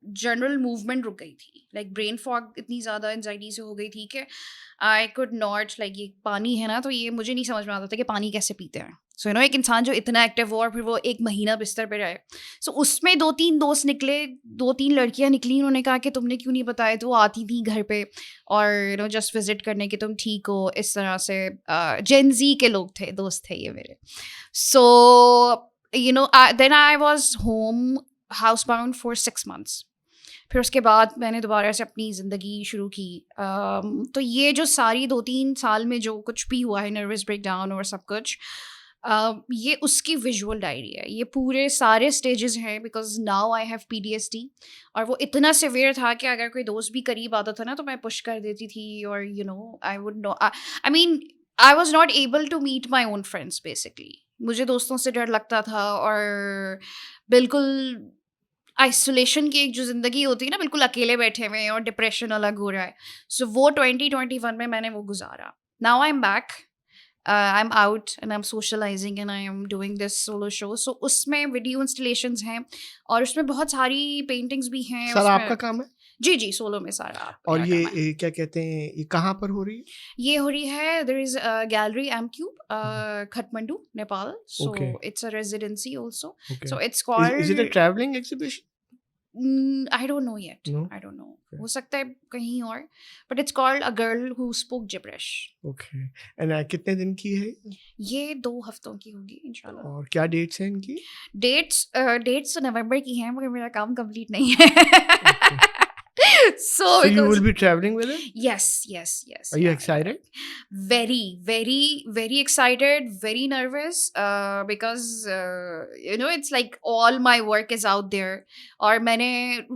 जनरल मूवमेंट रुक गई थी, लाइक ब्रेन फॉग इतनी ज़्यादा एंजाइटी से हो गई थी कि आई कुड नॉट, लाइक ये पानी है ना, तो ये मुझे नहीं समझ में आता था कि पानी कैसे पीते हैं। सो एक इंसान जो इतना एक्टिव हो और फिर वो 1 महीना बिस्तर पे रहे, सो उसमें 2-3 दोस्त निकले, 2-3 लड़कियां निकली, उन्होंने कहा कि तुमने क्यों नहीं बताया, तो वो आती थी घर पे और जस्ट विजिट करने के, तुम ठीक हो, इस तरह से जेनजी के लोग थे, दोस्त थे ये मेरे। So then I was home housebound for 6 months। फिर उसके बाद मैंने दोबारा से अपनी ज़िंदगी शुरू की। तो ये जो सारी 2-3 साल में जो कुछ भी हुआ है, नर्वस ब्रेकडाउन और सब कुछ, ये उसकी विजुअल डायरी है, ये पूरे सारे स्टेजेस हैं, because now I have PTSD, और वो इतना सिवियर था कि अगर कोई दोस्त भी करीब आता था ना, तो मैं पुश कर देती थी, और I would no, I mean I was not able to meet my own friends basically. मुझे दोस्तों से डर लगता था, और बिल्कुल आइसोलेशन की एक जो ज़िंदगी होती है ना, बिल्कुल अकेले बैठे हुए हैं और डिप्रेशन अलग हो रहा है। सो वो 2021 में मैंने वो गुजारा। Now I am back, I am out and I am socialising and I am doing this solo show. So उसमें वीडियो इंस्टॉलेशंस हैं, और उसमें बहुत सारी पेंटिंग्स भी हैं। सारा उसमें आपका काम है? जी जी, सोलो में सारा और मेरा ये काम है। क्या कहते हैं, ये कहाँ पर हो रही है? ये हो रही है, there is gallery M cube, Kathmandu, Nepal. So Okay, it's a residency also. okay. So it's Is it a called, traveling exhibition? I don't know yet, No? I don't know, Okay. हो सकता है कहीं और, but it's called a girl who spoke gibberish. Okay. And कितने दिन की है? ये 2 हफ्तों की होगी इंशाल्लाह। और क्या डेट्स हैं इनकी? डेट्स तो नवंबर की हैं, मगर मेरा काम कंप्लीट नहीं है। so So you because will be traveling with it? yes, Are you yeah. excited? Very excited, very nervous, because it's like all my work is out there, और मैंने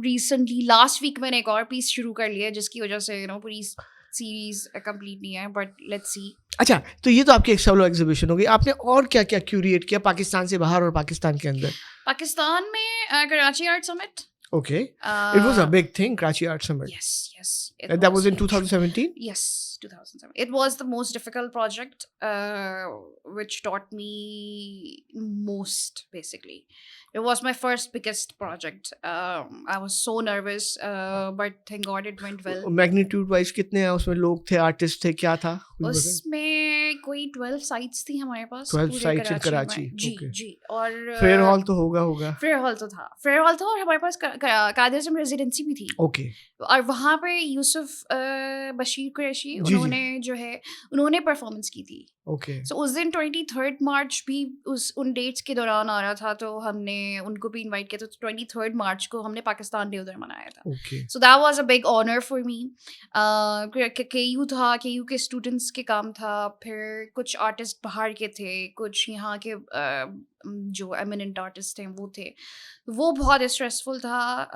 recently last week मैंने एक और piece शुरू कर लिया है, जिसकी वजह से पूरी सीरीज कंप्लीट नहीं है, बट लेट्स सी। अच्छा, तो ये तो आपकी एक सोलो एग्जीबिशन हो गई। आपने और क्या क्या क्यूरेट किया पाकिस्तान से बाहर और पाकिस्तान के अंदर? पाकिस्तान में Karachi art summit. Okay. It was a big thing, Karachi Art Summit. Yes. And that was in 2017? Yes, 2007. It was the most difficult project, which taught me most, basically. It was my first biggest project. I was so nervous, but thank God it went well. Magnitude wise कितने हैं उसमें? लोग थे, artist थे, क्या था? उसमें कोई 12 साइट्स थी हमारे पास, 12 पूरे sites in कराची Karachi, में। जी okay. जी। और फेयर हॉल तो होगा। फेयर हॉल तो था, और हमारे पास कादिर आज़म रेजिडेंसी भी थी। ओके। और वहाँ पे यूसुफ बशीर कुरैशी, उन्होंने जो है, उन्होंने परफॉर्मेंस की थी। ओके। सो उस दिन 23 मार्च भी उन डेट्स के दौरान आ रहा था, तो हमने उनको भी इनवाइट किया था। तो 23 मार्च को हमने पाकिस्तान डे उधर मनाया था। Okay. So that was a big honour for me. KU था, केयू के स्टूडेंट्स के काम था, फिर कुछ आर्टिस्ट बाहर के थे, कुछ यहाँ के जो एमिनेंट आर्टिस्ट हैं वो थे, वो बहुत स्ट्रेसफुल था,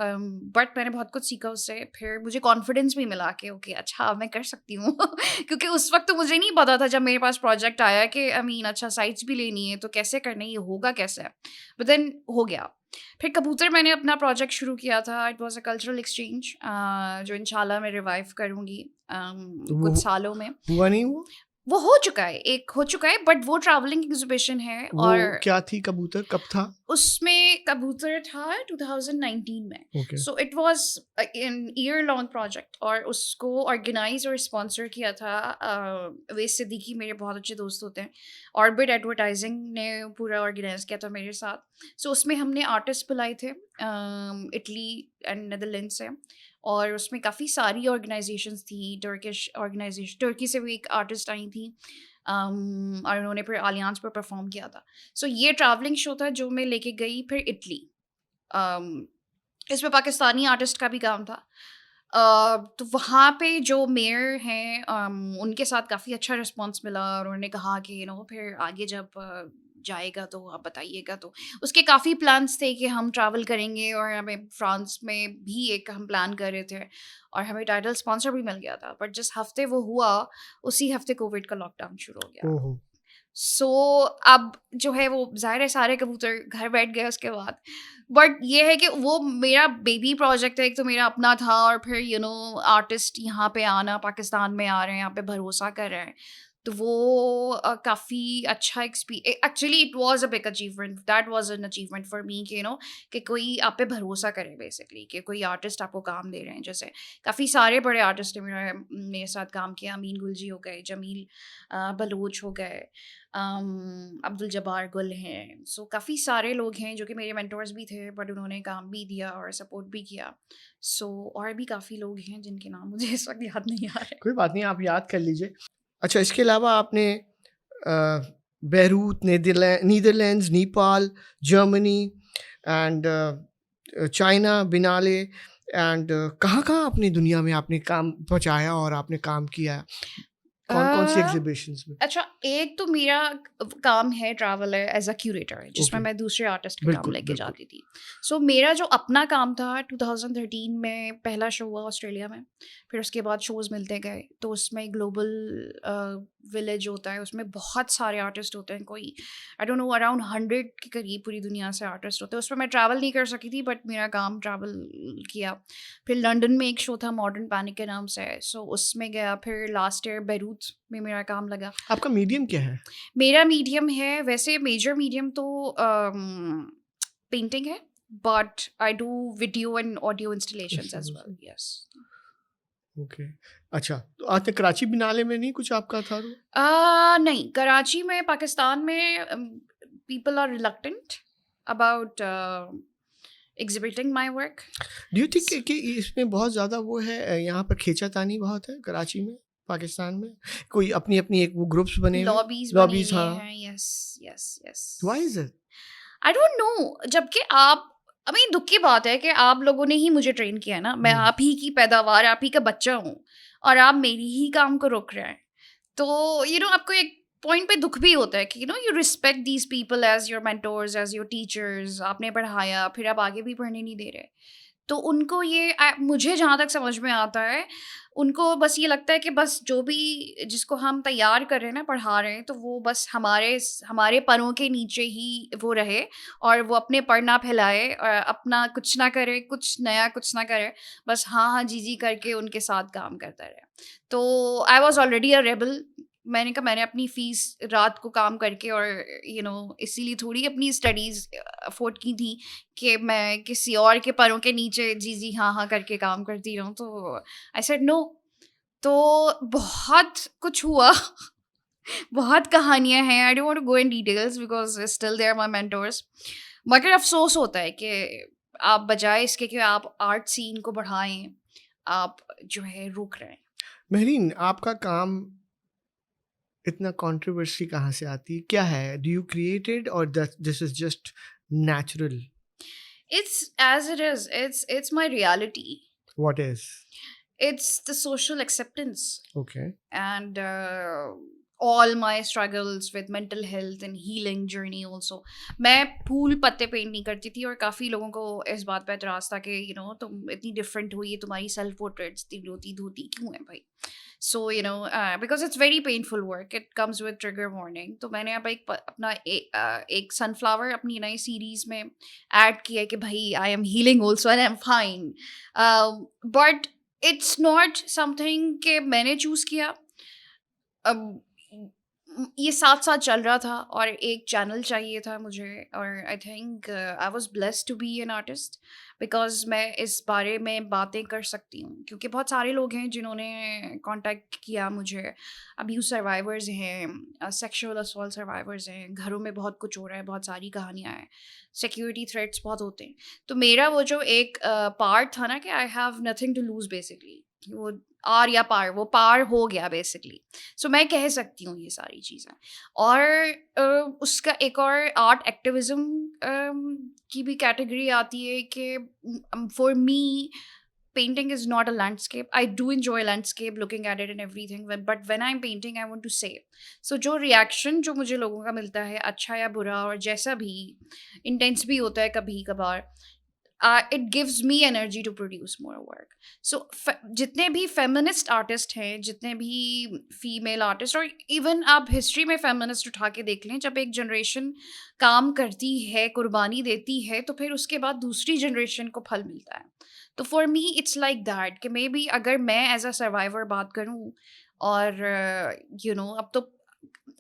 बट मैंने बहुत कुछ सीखा उससे। फिर मुझे कॉन्फिडेंस भी मिला कि ओके अच्छा मैं कर सकती हूँ क्योंकि उस वक्त तो मुझे नहीं पता था जब मेरे पास प्रोजेक्ट आया कि आई मीन अच्छा साइट्स भी लेनी है तो कैसे करना है, ये होगा कैसे, बट देन हो गया। फिर कबूतर मैंने अपना प्रोजेक्ट शुरू किया था, it was a cultural exchange जो इंशाल्लाह मैं रिवाइव करूँगी वो कुछ सालों में। हुआ नहीं हुआ? वो हो चुका है, एक हो चुका है, बट वो ट्रैवलिंग एग्जीबिशन है वो और क्या थी कबूतर, कब था? उसमें कबूतर था 2019 में। Okay. So it was an year long project और उसको ऑर्गेनाइज और स्पॉन्सर किया था वेस सिद्दीकी, मेरे बहुत अच्छे दोस्त होते हैं। ऑर्बिट एडवर्टाइजिंग ने पूरा ऑर्गेनाइज किया था मेरे साथ। सो उसमें हमने आर्टिस्ट बुलाए थे इटली एंड नेदरलैंड से, और उसमें काफ़ी सारी ऑर्गेनाइजेशंस थी, टर्किश ऑर्गेनाइजेशन, टर्की से भी एक आर्टिस्ट आई थी, और उन्होंने फिर आलियांज पर परफॉर्म किया था। सो ये ट्रैवलिंग शो था जो मैं लेके गई फिर इटली। um, इसमें पाकिस्तानी आर्टिस्ट का भी काम था। तो वहाँ पे जो मेयर हैं उनके साथ काफ़ी अच्छा रिस्पांस मिला और उन्होंने कहा कि फिर आगे जब जाएगा तो आप बताइएगा। तो उसके काफ़ी प्लान्स थे कि हम ट्रैवल करेंगे, और हमें फ्रांस में भी एक हम प्लान कर रहे थे और हमें टाइटल स्पॉन्सर भी मिल गया था, बट जिस हफ्ते वो हुआ उसी हफ्ते कोविड का लॉकडाउन शुरू हो गया। ओहो। सो अब जो है वो ज़ाहिर है सारे कबूतर घर बैठ गए उसके बाद। बट ये है कि वो मेरा बेबी प्रोजेक्ट है, एक तो मेरा अपना था, और फिर आर्टिस्ट यहाँ पे आना, पाकिस्तान में आ रहे हैं, यहाँ पे भरोसा कर रहे हैं, तो वो काफ़ी अच्छा actually it was a big achievement, that was an achievement for me कि कि कोई आप पे भरोसा करे बेसिकली, कि कोई आर्टिस्ट आपको काम दे रहे हैं। जैसे काफ़ी सारे बड़े आर्टिस्ट ने मेरे साथ काम किया, अमीन गुलजी हो गए, जमील बलूच हो गए, अब्दुल जब्बार गुल हैं। सो काफ़ी सारे लोग हैं जो कि मेरे मेंटोर्स भी थे, बट उन्होंने काम भी दिया और सपोर्ट भी किया। सो और भी काफ़ी लोग हैं जिनके नाम मुझे इस वक्त याद नहीं आ रहे। कोई बात नहीं, आप याद कर लीजिए। अच्छा, इसके अलावा आपने Beirut, Netherlands, Nepal, Germany and China, बिनाले and कहाँ-कहाँ अपनी दुनिया में आपने काम पहुँचाया और आपने काम किया? कौन-कौन सी अ, एग्ज़िबिशंस में? अच्छा, एक तो मेरा काम है ट्रैवल है एज़ अ क्यूरेटर, जिसमें ओके, मैं दूसरे आर्टिस्ट के काम बिल्कुल, लेके बिल्कुल। जाती थी। सो मेरा जो अपना काम था 2013 में पहला शो हुआ ऑस्ट्रेलिया में, फिर उसके बाद शोज़ मिलते गए। तो उसमें ग्लोबल विलेज होता है, उसमें बहुत सारे आर्टिस्ट होते हैं, कोई आई डोंट नो अराउंड 100 के करीब पूरी दुनिया से आर्टिस्ट होते हैं। उसमें मैं ट्रैवल नहीं कर सकी थी, बट मेरा काम ट्रैवल किया। फिर लंदन में एक शो था मॉडर्न पैनिक के नाम से, सो उसमें गया। फिर लास्ट ईयर बेरूत में मेरा काम लगा। आपका मीडियम क्या है? मेरा मीडियम है, वैसे मेजर मीडियम तो पेंटिंग है, but I do video and audio installations as well. Installation. Yes. Okay. अच्छा, तो आपने कराची बिनाले में नहीं कुछ आपका था? नहीं, कराची में, पाकिस्तान में people are reluctant about exhibiting my work. Do you think कि इसमें बहुत ज़्यादा वो है, यहाँ पर खींचातानी बहुत है कराची में, पाकिस्तान में? कोई अपनी-अपनी एक वो ग्रुप्स बने हुए हैं? लॉबीज बनी लॉबीज़, हुई हाँ। हैं। Yes, yes, yes. Why is it? I don't no, जबकि आप, आई मीन दुख की बात है कि आप लोगों ने ही मुझे ट्रेन किया है ना, मैं हुँ। आप ही की पैदावार, आप ही का बच्चा हूँ, और आप मेरी ही काम को रोक रहे हैं। तो आपको एक पॉइंट पे दुख भी होता है कि you respect these people as your mentors, as your teachers, आपने पढ़ाया, फिर आप आगे भी पढ़ने नहीं दे रहे। तो उनको ये मुझे जहाँ तक समझ में आता है, उनको बस ये लगता है कि बस जो भी जिसको हम तैयार कर रहे हैं ना, पढ़ा रहे हैं, तो वो बस हमारे परों के नीचे ही वो रहे, और वो अपने पर ना फैलाए और अपना कुछ ना करे, कुछ नया कुछ ना करे, बस हाँ हाँ जी जी करके उनके साथ काम करता रहे। तो I was already a rebel. मैंने कहा मैंने अपनी फीस रात को काम करके और इसीलिए थोड़ी अपनी स्टडीज़ अफोर्ड की थी कि मैं किसी और के पैरों के नीचे जी जी हाँ हाँ करके काम करती रहूँ। तो आई सेड नो। तो बहुत कुछ हुआ बहुत कहानियाँ हैं, I don't want to go in details because still they are my mentors. मगर अफसोस होता है कि आप बजाय इसके कि आप आर्ट सीन को बढ़ाएं, आप जो है रोक रहे हैं। महरीन, आपका काम इतना कंट्रोवर्सी कहाँ से आती है? क्या है? डू यू क्रिएटेड और this is just natural? It's as it is. It's my reality. What is? It's the social acceptance okay. and all my struggles with mental health and healing journey also. मैं फूल पत्ते paint नहीं करती थी और काफ़ी लोगों को इस बात पे एतराज़ था कि तुम इतनी डिफरेंट हुई, तुम्हारी सेल्फ पोर्ट्रेट्स इतनी रोती धोती क्यों है भाई. So because it's very painful work, it comes with trigger warning. तो मैंने अब अपना एक सनफ्लावर अपनी नई सीरीज में ऐड किया है कि भाई I am healing also and I am fine. But it's not something कि मैंने चूज़ किया. अब ये साथ साथ चल रहा था और एक चैनल चाहिए था मुझे. और I think I was blessed to be an artist because मैं इस बारे में बातें कर सकती हूँ, क्योंकि बहुत सारे लोग हैं जिन्होंने कांटेक्ट किया मुझे. अब्यूज सर्वाइवर्स हैं, सेक्सुअल असॉल्ट सर्वाइवर्स हैं, घरों में बहुत कुछ हो रहा है, बहुत सारी कहानियाँ हैं, सिक्योरिटी थ्रेट्स बहुत होते हैं. तो मेरा वो जो एक पार्ट था ना कि I have nothing to lose basically, वो आर या पार, वो पार हो गया बेसिकली. सो मैं कह सकती हूँ ये सारी चीज़ें. और उसका एक और आर्ट एक्टिविज्म की भी कैटेगरी आती है कि for me painting is not a landscape. I do enjoy landscape, looking at it and everything, but when I'm painting I want to say. So जो reaction जो मुझे लोगों का मिलता है, अच्छा या बुरा और जैसा भी, intense भी होता है कभी कभार, it gives me energy to produce more work. So जितने भी feminist artist हैं, जितने भी female artist, और even आप history में feminist उठा के देख लें, जब एक generation काम करती है, कुर्बानी देती है, तो फिर उसके बाद दूसरी generation को फल मिलता है. तो for me it's like that कि मे बी अगर मैं एज अ सर्वाइवर बात करूं, और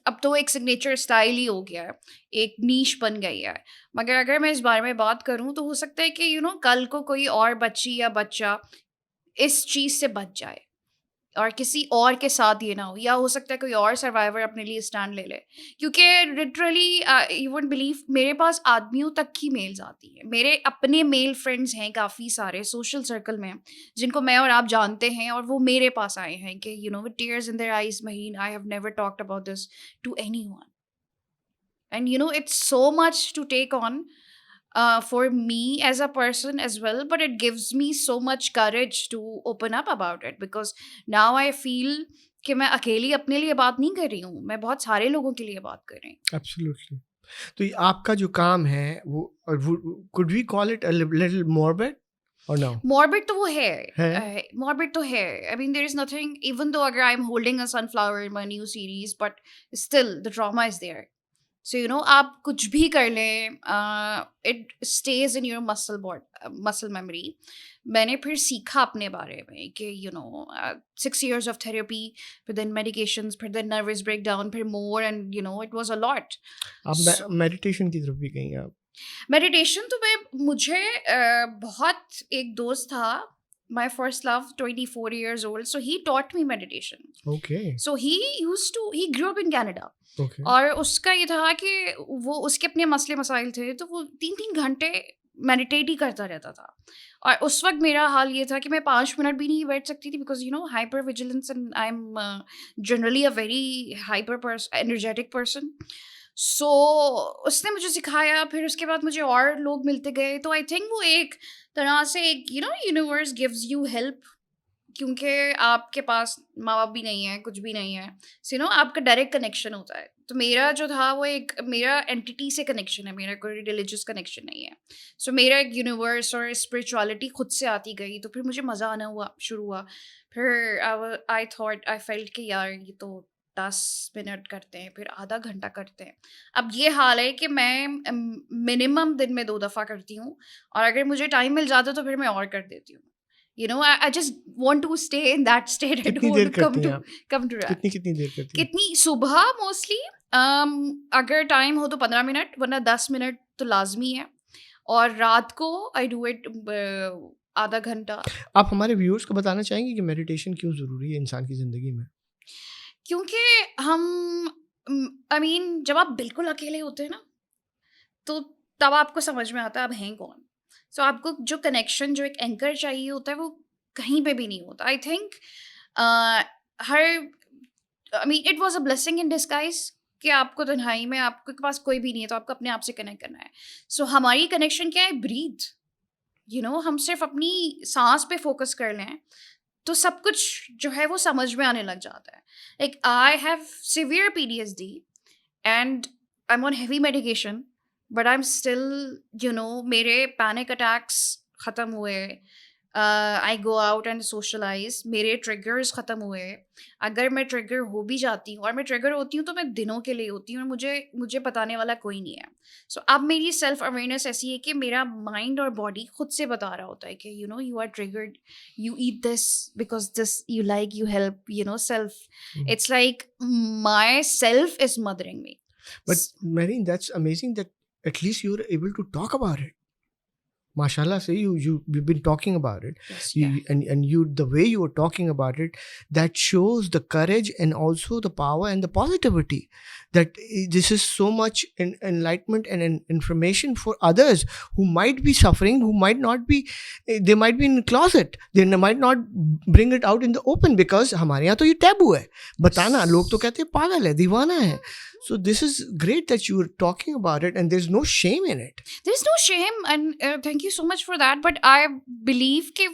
अब तो एक सिग्नेचर स्टाइल ही हो गया है, एक नीश बन गई है. मगर अगर मैं इस बारे में बात करूं तो हो सकता है कि कल को कोई और बच्ची या बच्चा इस चीज़ से बच जाए और किसी और के साथ ये ना हो, या हो सकता है कोई और सर्वाइवर अपने लिए स्टैंड ले ले. क्योंकि लिटरली यू वोंट बिलीव, मेरे पास आदमियों तक की मेल्स आती है. मेरे अपने मेल फ्रेंड्स हैं काफ़ी सारे सोशल सर्कल में, जिनको मैं और आप जानते हैं, और वो मेरे पास आए हैं कि with tears in their eyes, Maheen, I have never talked about this to anyone. And it's so much to take on for me as a person as well, but it gives me so much courage to open up about it, because now I feel कि मैं अकेली अपने लिए बात नहीं कर रही हूँ, मैं बहुत सारे लोगों के लिए बात कर रही हूँ. एब्सोल्युटली. तो ये आपका जो काम है वो could we call it a little morbid और नो? Morbid तो वो है, है. morbid तो है. I mean there is nothing, even though अगर I'm holding a sunflower in my new series, but still the trauma is there. So आप कुछ भी कर लें, it stays in your muscle memory. मैंने फिर सीखा अपने बारे में कि 6 years ऑफ थेरेपी, फिर देन मेडिकेशंस, फिर देन नर्वस ब्रेकडाउन, फिर more, and it was a lot. आप मेडिटेशन की तरफ भी गई आप? मेडिटेशन तो मुझे बहुत, एक दोस्त था, my first love, 24 years old, so he taught me meditation. Okay. So he grew up in Canada. Okay. और उसका ये था कि वो, उसके अपने मसले मसाइल थे, तो वो 3-3 घंटे मेडिटेट ही करता रहता था. और उस वक्त मेरा हाल ये था कि मैं 5 मिनट भी नहीं बैठ सकती थी, because hyper vigilance, and I am generally a very hyper energetic person. So उसने मुझे सिखाया, फिर उसके बाद मुझे और लोग मिलते गए. तो आई थिंक वो एक तरह से एक यूनिवर्स गिव्स यू हेल्प, क्योंकि आपके पास माँ बाप भी नहीं है, कुछ भी नहीं है. सो आपका डायरेक्ट कनेक्शन होता है. तो मेरा जो था वो एक, मेरा एंटिटी से कनेक्शन है, मेरा कोई रिलीजियस कनेक्शन नहीं है. सो मेरा एक यूनिवर्स और स्पिरिचुअलिटी खुद से आती गई. तो फिर मुझे मज़ा आना शुरू हुआ. फिर आई फेल्ट कि यार ये तो 10 मिनट करते हैं, फिर आधा घंटा करते हैं. अब ये हाल है कि मैं मिनिमम दिन में 2 दफ़ा करती हूँ, और अगर मुझे टाइम मिल जाता तो फिर मैं और कर देती हूँ. I just want to stay in that state. I don't कितनी want देर to come करती हैं to आप? come to that. कितनी देर करती हैं? कितनी, सुबह मोस्टली, अगर टाइम हो तो 15 मिनट, वरना 10 मिनट तो लाजमी है. और रात को आई डू इट आधा घंटा. आप हमारे व्यूअर्स को बताना चाहेंगे कि मेडिटेशन क्यों ज़रूरी है इंसान की ज़िंदगी में? क्योंकि हम, आई मीन जब आप बिल्कुल अकेले होते हैं ना, तो तब आपको समझ में आता है आप हैं कौन. सो आपको जो कनेक्शन, जो एक एंकर चाहिए होता है, वो कहीं पे भी नहीं होता. I think her, I mean it was a blessing in disguise कि आपको तन्हाई में, आपके पास कोई भी नहीं है, तो आपको अपने आप से कनेक्ट करना है. सो हमारी कनेक्शन क्या है? ब्रीथ. हम सिर्फ अपनी सांस पे फोकस कर लें तो सब कुछ जो है वो समझ में आने लग जाता है. Like I have severe PTSD and I'm on heavy medication, but I'm still, मेरे panic attacks ख़त्म हुए. I go out and socialize. मेरे triggers ख़त्म हुए. अगर मैं trigger हो भी जाती हूँ और मैं trigger होती हूँ तो मैं दिनों के लिए होती हूँ और मुझे बताने वाला कोई नहीं है. So अब मेरी self awareness ऐसी है कि मेरा mind और body खुद से बता रहा होता है कि you are triggered, you eat this because this you like, you help, self. It's like my self is mothering me. But Mahreen, that's amazing that at least you're able to talk about it. Mashallah, say you've been talking about it. Yes, and you, the way you were talking about it, that shows the courage and also the power and the positivity, that this is so much enlightenment and information for others who might be suffering, who might not be, they might be in the closet, they might not bring it out in the open because हमारे यहाँ तो ये taboo है बताना. लोग तो कहते हैं पागल है, दीवाना है. So this is great that you're talking about it and there's no shame in it. There's no shame and thank you so much for that. But I believe कि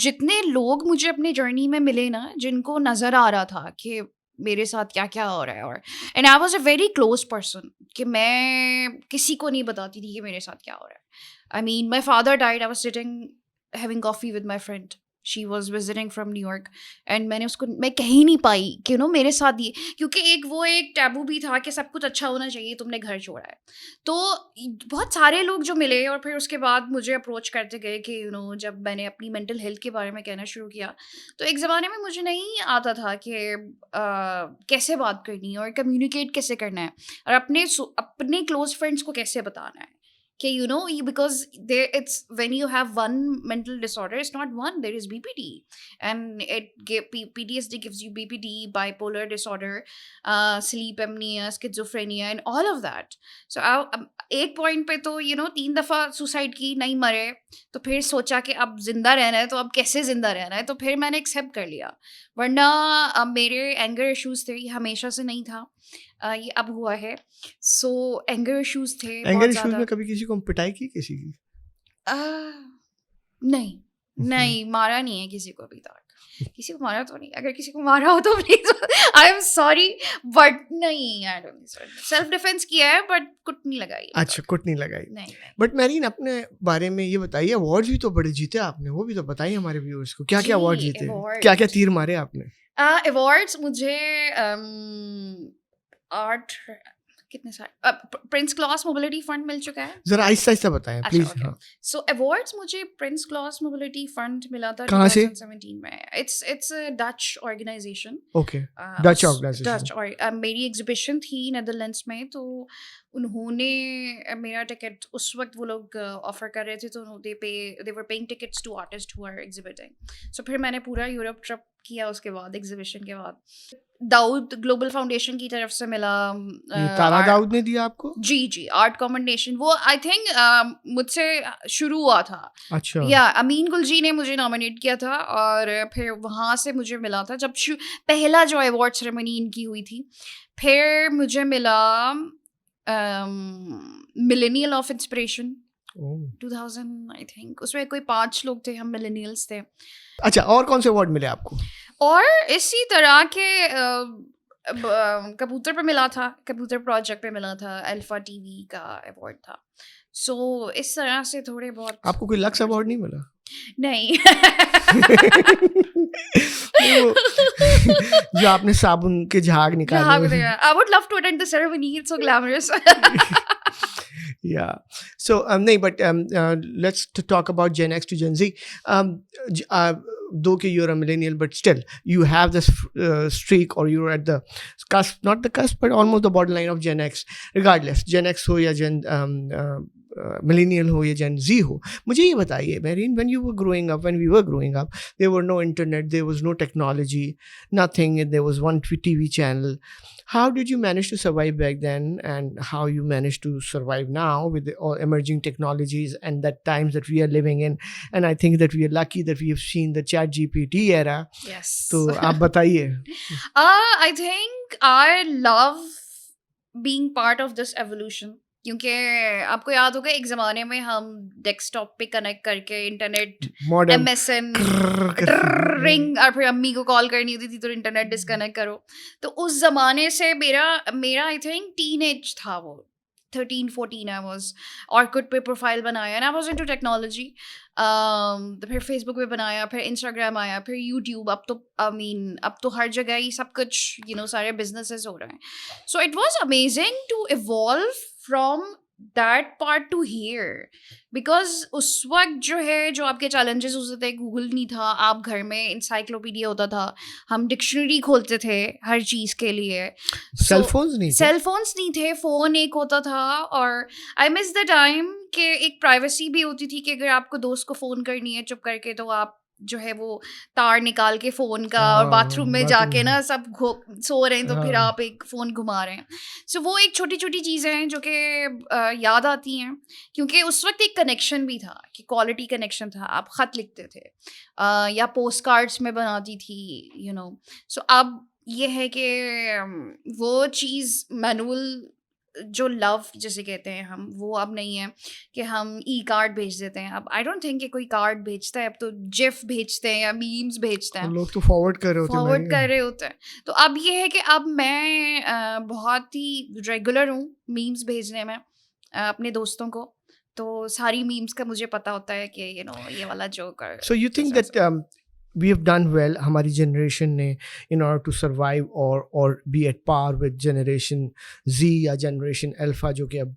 जितने लोग मुझे अपने जर्नी में मिले ना, जिनको नज़र आ रहा था कि मेरे साथ क्या क्या हो रहा है, और and I was a very close person कि मैं किसी को नहीं बताती थी कि मेरे साथ क्या हो रहा है. आई mean my father died, I was sitting having coffee with my friend. She was visiting from New York and मैं कह ही नहीं पाई कि मेरे साथ ये, क्योंकि एक टैबू भी था कि सब कुछ अच्छा होना चाहिए, तुमने घर छोड़ा है. तो बहुत सारे लोग जो मिले और फिर उसके बाद मुझे अप्रोच करते गए कि जब मैंने अपनी मेंटल हेल्थ के बारे में कहना शुरू किया तो एक ज़माने में मुझे नहीं आता था कि कैसे बात करनी है और कम्युनिकेट कैसे करना है और अपने क्लोज फ्रेंड्स को कैसे बताना है कि because it's when you have one mental disorder, it's not one, there is BPD, and PTSD gives you BPD, bipolar disorder, sleep apnea, schizophrenia, and all of that. So एक point पे तो 3 दफ़ा suicide की, नहीं मरे, तो फिर सोचा कि अब जिंदा रहना है, तो अब कैसे जिंदा रहना है, तो फिर मैंने एक्सेप्ट कर लिया. वरना मेरे एंगर इश्यूज थे, ये हमेशा से नहीं था, ये अब हुआ है. सो एंगर इश्यूज थे. एंगर इश्यूज में कभी किसी को पिटाई की किसी की? नहीं, मारा नहीं है किसी को अभी तक. किसी को मारा तो नहीं, अगर किसी को मारा हो तो please I am sorry, but नहीं, आई डोंट सेल्फ डिफेंस किया है बट कुट नहीं लगाई. अच्छा, कुट नहीं लगाई. नहीं. बट मैरीन, अपने बारे में ये बताइए, अवार्ड्स भी तो बड़े जीते आपने, वो भी तो बताइए हमारे व्यूअर्स को. क्या क्या अवार्ड जीते, क्या क्या तीर मारे आपने? अवार्ड्स मुझे आर्ट कितने सारे, प्रिंस क्लॉस मोबिलिटी फंड मिल चुका है. जरा आहिस्ता आहिस्ता बताएं प्लीज. हाँ. सो अवार्ड्स मुझे प्रिंस क्लॉस मोबिलिटी फंड मिला था 2017 में. It's a Dutch organisation. Okay, Dutch organisation. मेरी एग्जीबिशन थी नेदरलैंड्स में, तो उन्होंने मेरा टिकट उस वक्त वो लोग ऑफर कर रहे थे, तो they were paying tickets to artist who are exhibiting. So फिर मैंने पूरा यूरोप ट्रिप किया उसके बाद, एग्जीबिशन के बाद. दाऊद ग्लोबल फाउंडेशन की तरफ से मिला. तारा दाऊद ने दिया आपको? जी, आर्ट कमेंडेशन. वो आई थिंक मुझसे शुरू हुआ था. अच्छा. या अमीन गुलजी ने मुझे नॉमिनेट किया था और फिर वहाँ से मुझे मिला था जब पहला जो अवार्ड सेरेमनी इनकी हुई थी. फिर मुझे मिला millennial of inspiration 2000 I think. उसमें कोई 5 लोग थे, हम मिलेनियल्स थे. अच्छा, और कौन से अवार्ड मिले आपको? और इसी तरह के कबूतर पे मिला था, कबूतर प्रोजेक्ट पे मिला था, अल्फा टीवी का अवार्ड था. सो इस तरह से थोड़े बहुत. आपको कोई लक्स अवार्ड नहीं मिला? नहीं. जो आपने साबुन के झाग निकाले. I would love to attend the ceremony. It's so glamorous. Yeah. So but let's talk about Gen X to Gen Z. Though you're a millennial, but still you have this streak, or you're at the cusp, not the cusp, but almost the borderline of Gen X. Regardless, Gen X हो या Gen millennial हो या Gen Z हो, मुझे ये बताइए Mehreen, when we were growing up, there were no internet, there was no technology, nothing, there was one TV channel. How did you manage to survive back then, and how you managed to survive now with the all emerging technologies and the times that we are living in? And I think that we are lucky that we have seen the chat GPT era. Yes. So आप बताइए. I think I love being part of this evolution. क्योंकि आपको याद होगा एक ज़माने में हम डेस्कटॉप पे कनेक्ट करके इंटरनेट मॉडेम MSN रिंग और फिर अम्मी को कॉल करनी होती थी तो इंटरनेट डिस्कनेक्ट करो। तो उस ज़माने से मेरा मेरा आई थिंक टीनेज था वो 13-14 आई वाज ऑर्कुट पे प्रोफाइल बनाया and I was into technology. तो फिर फेसबुक पे बनाया, फिर इंस्टाग्राम आया, फिर यूट्यूब। अब तो आई मीन अब तो हर जगह ही सब कुछ सारे बिजनेसेस हो रहे हैं। So it was amazing to evolve from that part to here, because उस वक्त जो आपके चैलेंजेस होते थे, गूगल नहीं था, आप घर में इंसाइक्लोपीडिया होता था, हम डिक्शनरी खोलते थे हर चीज़ के लिए, सेल फोन्स नहीं थे, फ़ोन एक होता था। और आई मिस द टाइम कि एक प्राइवेसी भी होती थी कि अगर आपको दोस्त को फ़ोन करनी है चुप करके तो आप वो तार निकाल के फ़ोन का और बाथरूम में जाके ना सब सो रहे हैं तो फिर आप एक फ़ोन घुमा रहे हैं। सो वो एक छोटी छोटी चीज़ें हैं जो कि याद आती हैं, क्योंकि उस वक्त एक कनेक्शन भी था कि क्वालिटी कनेक्शन था। आप ख़त लिखते थे या पोस्ट कार्ड्स में बनाती थी सो अब ये है कि वो चीज़ मैनुअल जो लव जिसे कहते हैं हम, वो अब नहीं है कि हम ई कार्ड भेज देते हैं। अब आई डोंट थिंक कि कोई कार्ड भेजता है, अब तो जिफ भेजते हैं या मीम्स भेजते हैं, लोग तो फॉरवर्ड कर रहे होते हैं। तो अब ये है कि अब मैं बहुत ही रेगुलर हूँ मीम्स भेजने में अपने दोस्तों को। तो सारी मीम्स का मुझे पता होता है कि ये वाला joke. So you think that we have done well, हमारी generation ने, in order to survive or be at par with generation Z या generation Alpha जो कि अब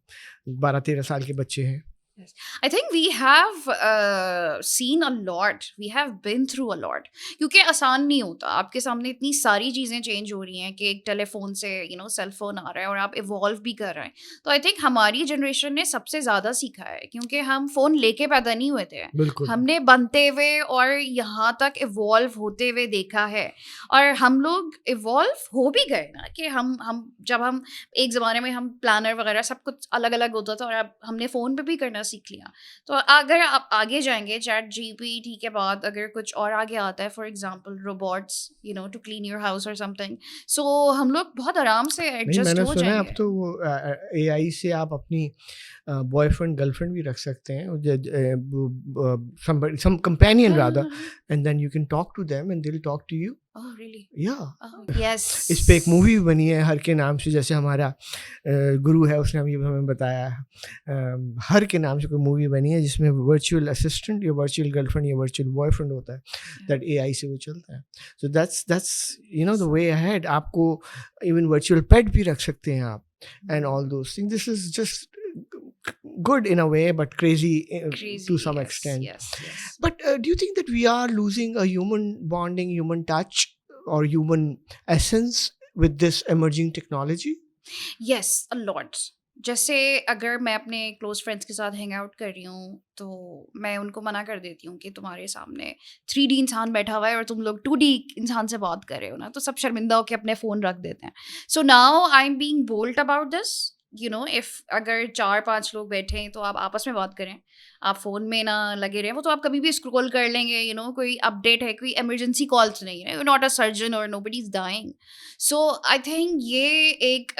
12-13 साल के बच्चे हैं? Yes. I think we have seen a lot. We have been through a lot. क्योंकि आसान नहीं होता, आपके सामने इतनी सारी चीज़ें चेंज हो रही हैं कि एक टेलीफोन से सेल फोन आ रहा है और आप इवॉल्व भी कर रहे हैं। तो आई थिंक हमारी जनरेशन ने सबसे ज़्यादा सीखा है, क्योंकि हम फ़ोन लेके पैदा नहीं हुए थे। बिल्कुल। हमने बनते हुए और यहाँ तक इवॉल्व होते हुए देखा है, और हम लोग इवॉल्व हो भी गए ना कि हम जब हम एक ज़माने में हम प्लानर वगैरह सब कुछ अलग अलग होता था, और अब हमने फ़ोन पे भी करना सीख लिया। तो अगर आप आगे जाएंगे चैट GPT के बाद अगर कुछ और आगे आता है, for example robots to clean your house और समथिंग, सो हम लोग बहुत आराम से एडजस्ट हो जाएंगे। अब तो वो AI से आप अपनी बॉयफ्रेंड गर्लफ्रेंड भी रख सकते हैं, some companion rather, and then you can talk to them and they'll talk to you. Oh really? Yeah. Oh, yes. इस पे एक मूवी बनी है हर के नाम से, जैसे हमारा गुरु है उसने अभी हमें बताया, हर के नाम से कोई मूवी बनी है जिसमें वर्चुअल असिस्टेंट या वर्चुअल गर्लफ्रेंड या वर्चुअल बॉयफ्रेंड होता है, दैट AI से वो चलता है। So that's the way ahead. आपको इवन वर्चुअल पेट भी रख सकते हैं आप, and all those things. This is just good in a way, but crazy to some extent. Yes. But do you think that we are losing a human bonding, human touch, or human essence with this emerging technology? Yes, a lot. जैसे अगर मैं अपने close friends के साथ hang out कर रही हूँ तो मैं उनको मना कर देती हूँ कि तुम्हारे सामने 3D इंसान बैठा हुआ है और तुम लोग 2D इंसान से बात कर रहे हो ना, तो सब शर्मिंदा होकर अपने फ़ोन रख देते हैं। So now I am being bold about this. If अगर 4-5 लोग बैठे हैं तो आप आपस में बात करें, आप फ़ोन में ना लगे रहें। वो तो आप कभी भी स्क्रॉल कर लेंगे, कोई अपडेट है, कोई इमरजेंसी कॉल्स नहीं है, नॉट अ सर्जन और nobody is dying. So I think ये एक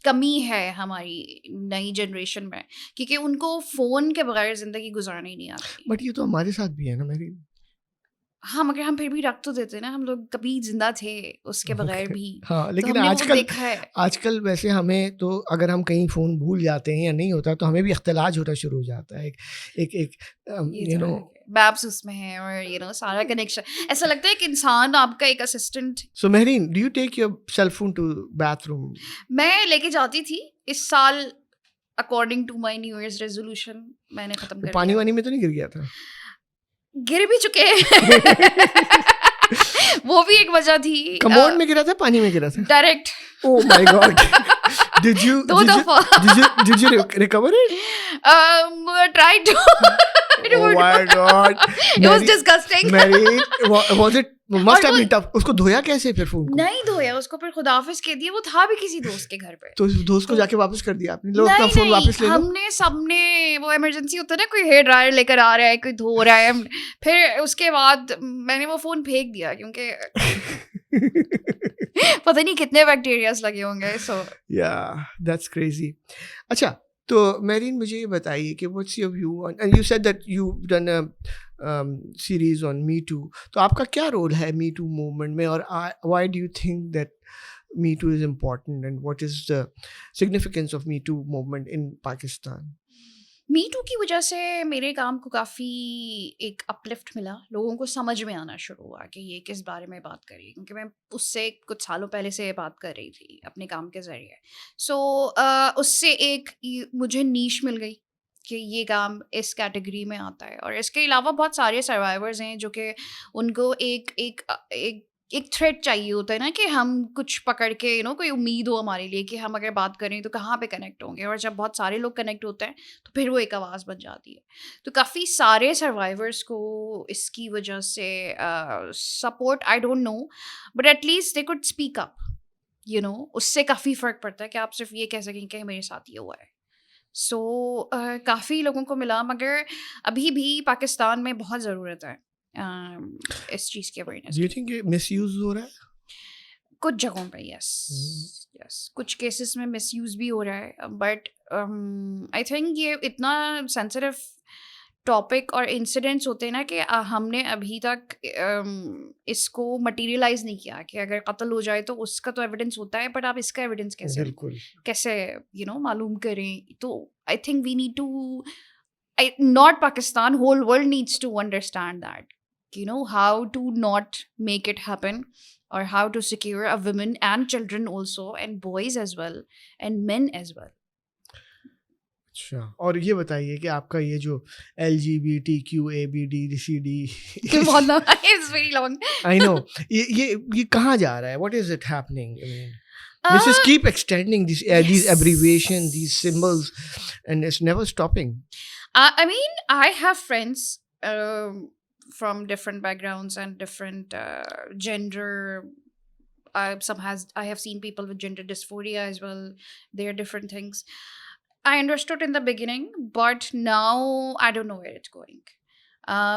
कमी है हमारी नई जनरेशन में, क्योंकि उनको फ़ोन के बगैर ज़िंदगी गुजारनी नहीं आती। बट ये तो हमारे साथ भी है ना मेरी। हाँ, मगर हम फिर भी रख तो देते ना, हम लोग कभी जिंदा थे उसके बगैर भी। हाँ, लेकिन तो हमने वो आजकल देखा है। आजकल वैसे हमें तो अगर हम कहीं फ़ोन भूल जाते हैं या नहीं होता तो हमें भी इख्तिलाज होना शुरू हो जाता है। मैप्स उसमें है और सारा कनेक्शन, ऐसा लगता है कि इंसान आपका एक assistant. So Mehreen, do you take your cell phone to bathroom? मैं लेके जाती थी इस साल, according to my new year's resolution मैंने खत्म कर पानी दिया। वानी में तो नहीं गिर गया था? गिर भी चुके हैं। वो भी एक वजह थी। कमोड में गिरा था, पानी में गिरा था? Direct. Oh my God! Did you recover it? Tried to. Oh my God! It was disgusting. Was it? Must have been tough. उसको धोया कैसे फिर फोन को? नहीं धोया उसको, फिर खुदाफिज कह दिया। वो था भी किसी दोस्त के घर पे। तो दोस्त को जाके वापस कर दिया आपने? लो अपना फोन वापस ले लो। हमने सबने, वो इमरजेंसी होता है ना, कोई हेयर ड्रायर लेकर आ रहा है, कोई धो रहा है, फिर उसके बाद मैंने वो फोन फेंक दिया, क्योंकि पता नहीं कितने बैक्टीरियाज लगे होंगे. सो Yeah, that's crazy. अच्छा, तो मेरीन मुझे ये बताइए कि what's your view on, and you said that you've done a series on Me Too. तो आपका क्या रोल है Me Too movement में, और why do you think that Me Too is important, and what is the significance of Me Too movement in Pakistan? Me too की वजह से मेरे काम को काफ़ी एक अपलिफ्ट मिला. लोगों को समझ में आना शुरू हुआ कि ये किस बारे में बात कर रही है, क्योंकि मैं उससे कुछ सालों पहले से बात कर रही थी अपने काम के ज़रिए. सो उससे एक मुझे नीश मिल गई कि ये काम इस कैटेगरी में आता है. और इसके अलावा बहुत सारे सर्वाइवर्स हैं जो कि उनको एक एक एक एक थ्रेड चाहिए होता है ना, कि हम कुछ पकड़ के कोई उम्मीद हो हमारे लिए कि हम अगर बात करें तो कहाँ पे कनेक्ट होंगे. और जब बहुत सारे लोग कनेक्ट होते हैं तो फिर वो एक आवाज़ बन जाती है. तो काफ़ी सारे सर्वाइवर्स को इसकी वजह से support, I don't no, but at least they could speak up. उससे काफ़ी फ़र्क पड़ता है कि आप सिर्फ ये कह सकें कि मेरे साथ ये हुआ है. सो काफ़ी लोगों को मिला, मगर अभी भी पाकिस्तान में बहुत ज़रूरत है इस चीज़ की अवेयरनेस. Do you think ये misuse हो रहा है? कुछ जगहों पे यस, कुछ केसेस में मिसयूज़ भी हो रहा है. बट आई थिंक ये इतना सेंसिटिव टॉपिक और इंसिडेंट्स होते हैं ना कि हमने अभी तक इसको मटेरियलाइज नहीं किया कि अगर कत्ल हो जाए तो उसका तो एविडेंस होता है, बट आप इसका एविडेंस कैसे मालूम करें. तो I think we need to, not Pakistan, whole world needs to understand that, how to not make it happen, or how to secure a women and children also, and boys as well, and men as well. अच्छा, और ये बताइए कि आपका ये जो LGBTQABDCD It's very long. I know, ये कहाँ जा रहा है? What is it happening? I mean, this is keep extending these abbreviations, these symbols, and it's never stopping. I mean, I have friends from different backgrounds and different gender. I have seen people with gender dysphoria as well. They are different things. I understood in the beginning, but now I don't know where it's going.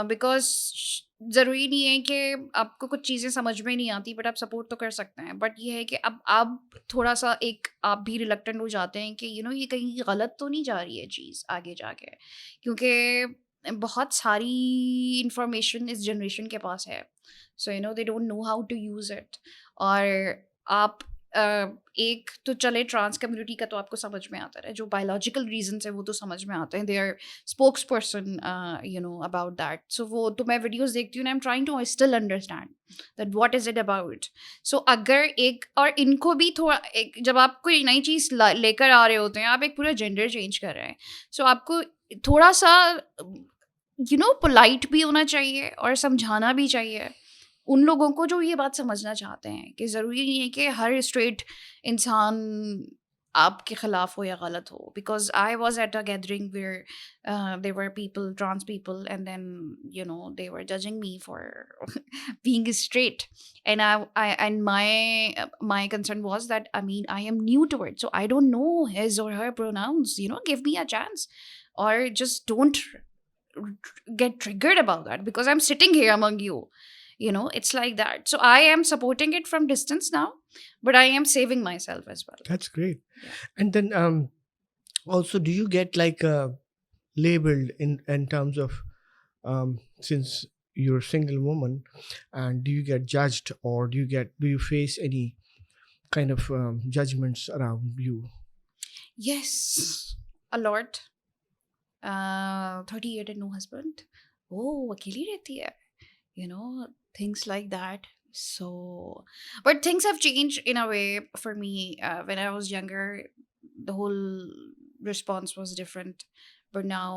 Because ज़रूरी नहीं है कि आपको कुछ चीज़ें समझ में नहीं आती, बट आप सपोर्ट तो कर सकते हैं. बट ये है कि अब आप थोड़ा सा आप भी रिलक्टेंट हो जाते हैं कि ये कहीं गलत तो नहीं जा रही है चीज़ आगे जाके, क्योंकि बहुत सारी इंफॉर्मेशन इस जनरेशन के पास है. So they don't know how to use it. और आप एक तो चले ट्रांस कम्युनिटी का तो आपको समझ में आता है, जो बायोलॉजिकल रीजंस है वो तो समझ में आते हैं. They are spokesperson about that. So वो तो मैं वीडियोस देखती हूँ, I am trying to still understand that what is it about. So अगर और इनको भी थोड़ा जब आप कोई नई चीज़ लेकर आ रहे होते हैं, आप एक पूरा जेंडर चेंज कर रहे हैं. सो आपको थोड़ा सा पोलाइट भी होना चाहिए और समझाना भी चाहिए उन लोगों को जो ये बात समझना चाहते हैं कि ज़रूरी नहीं है कि हर स्ट्रेट इंसान आपके ख़िलाफ़ हो या गलत हो. Because I was at a gathering where there were people, trans people, and then they were judging me for being straight. And my concern was that, I mean, I am new to it, so I don't know his or her pronouns. Give me a chance, or just don't get triggered about that because I'm sitting here among you. It's like that. So I am supporting it from distance now, but I am saving myself as well. That's great. Yeah. And then also, do you get like labeled in terms of since you're a single woman, and do you get judged, or do you face any kind of judgments around you? Yes, a lot. 38 and no husband. Oh, अकेली रहती है. Things like that. So, but things have changed in a way for me. When I was younger, the whole response was different, but now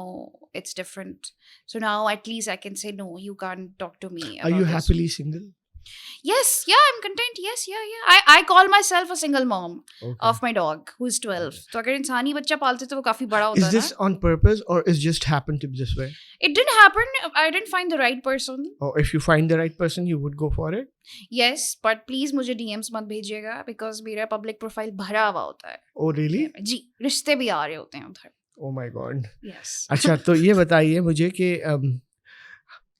it's different. So now at least I can say, no, you can't talk to me about Are you this. happily single? Yes, yeah, I'm content. Yes, yeah. I call myself a single mom of my dog who's 12. So अगर इंसान ही बच्चा पालते तो वो काफी बड़ा होता है. Is this on purpose, or is just happened to be this way? It didn't happen. I didn't find the right person. Or if you find the right person, you would go for it? Yes, but please मुझे DMs मत भेजिएगा because मेरा public profile भरा हुआ होता है. Oh really? जी, रिश्ते भी आ रहे होते हैं उधर. Oh my god. Yes. अच्छा, तो ये बताइए मुझे कि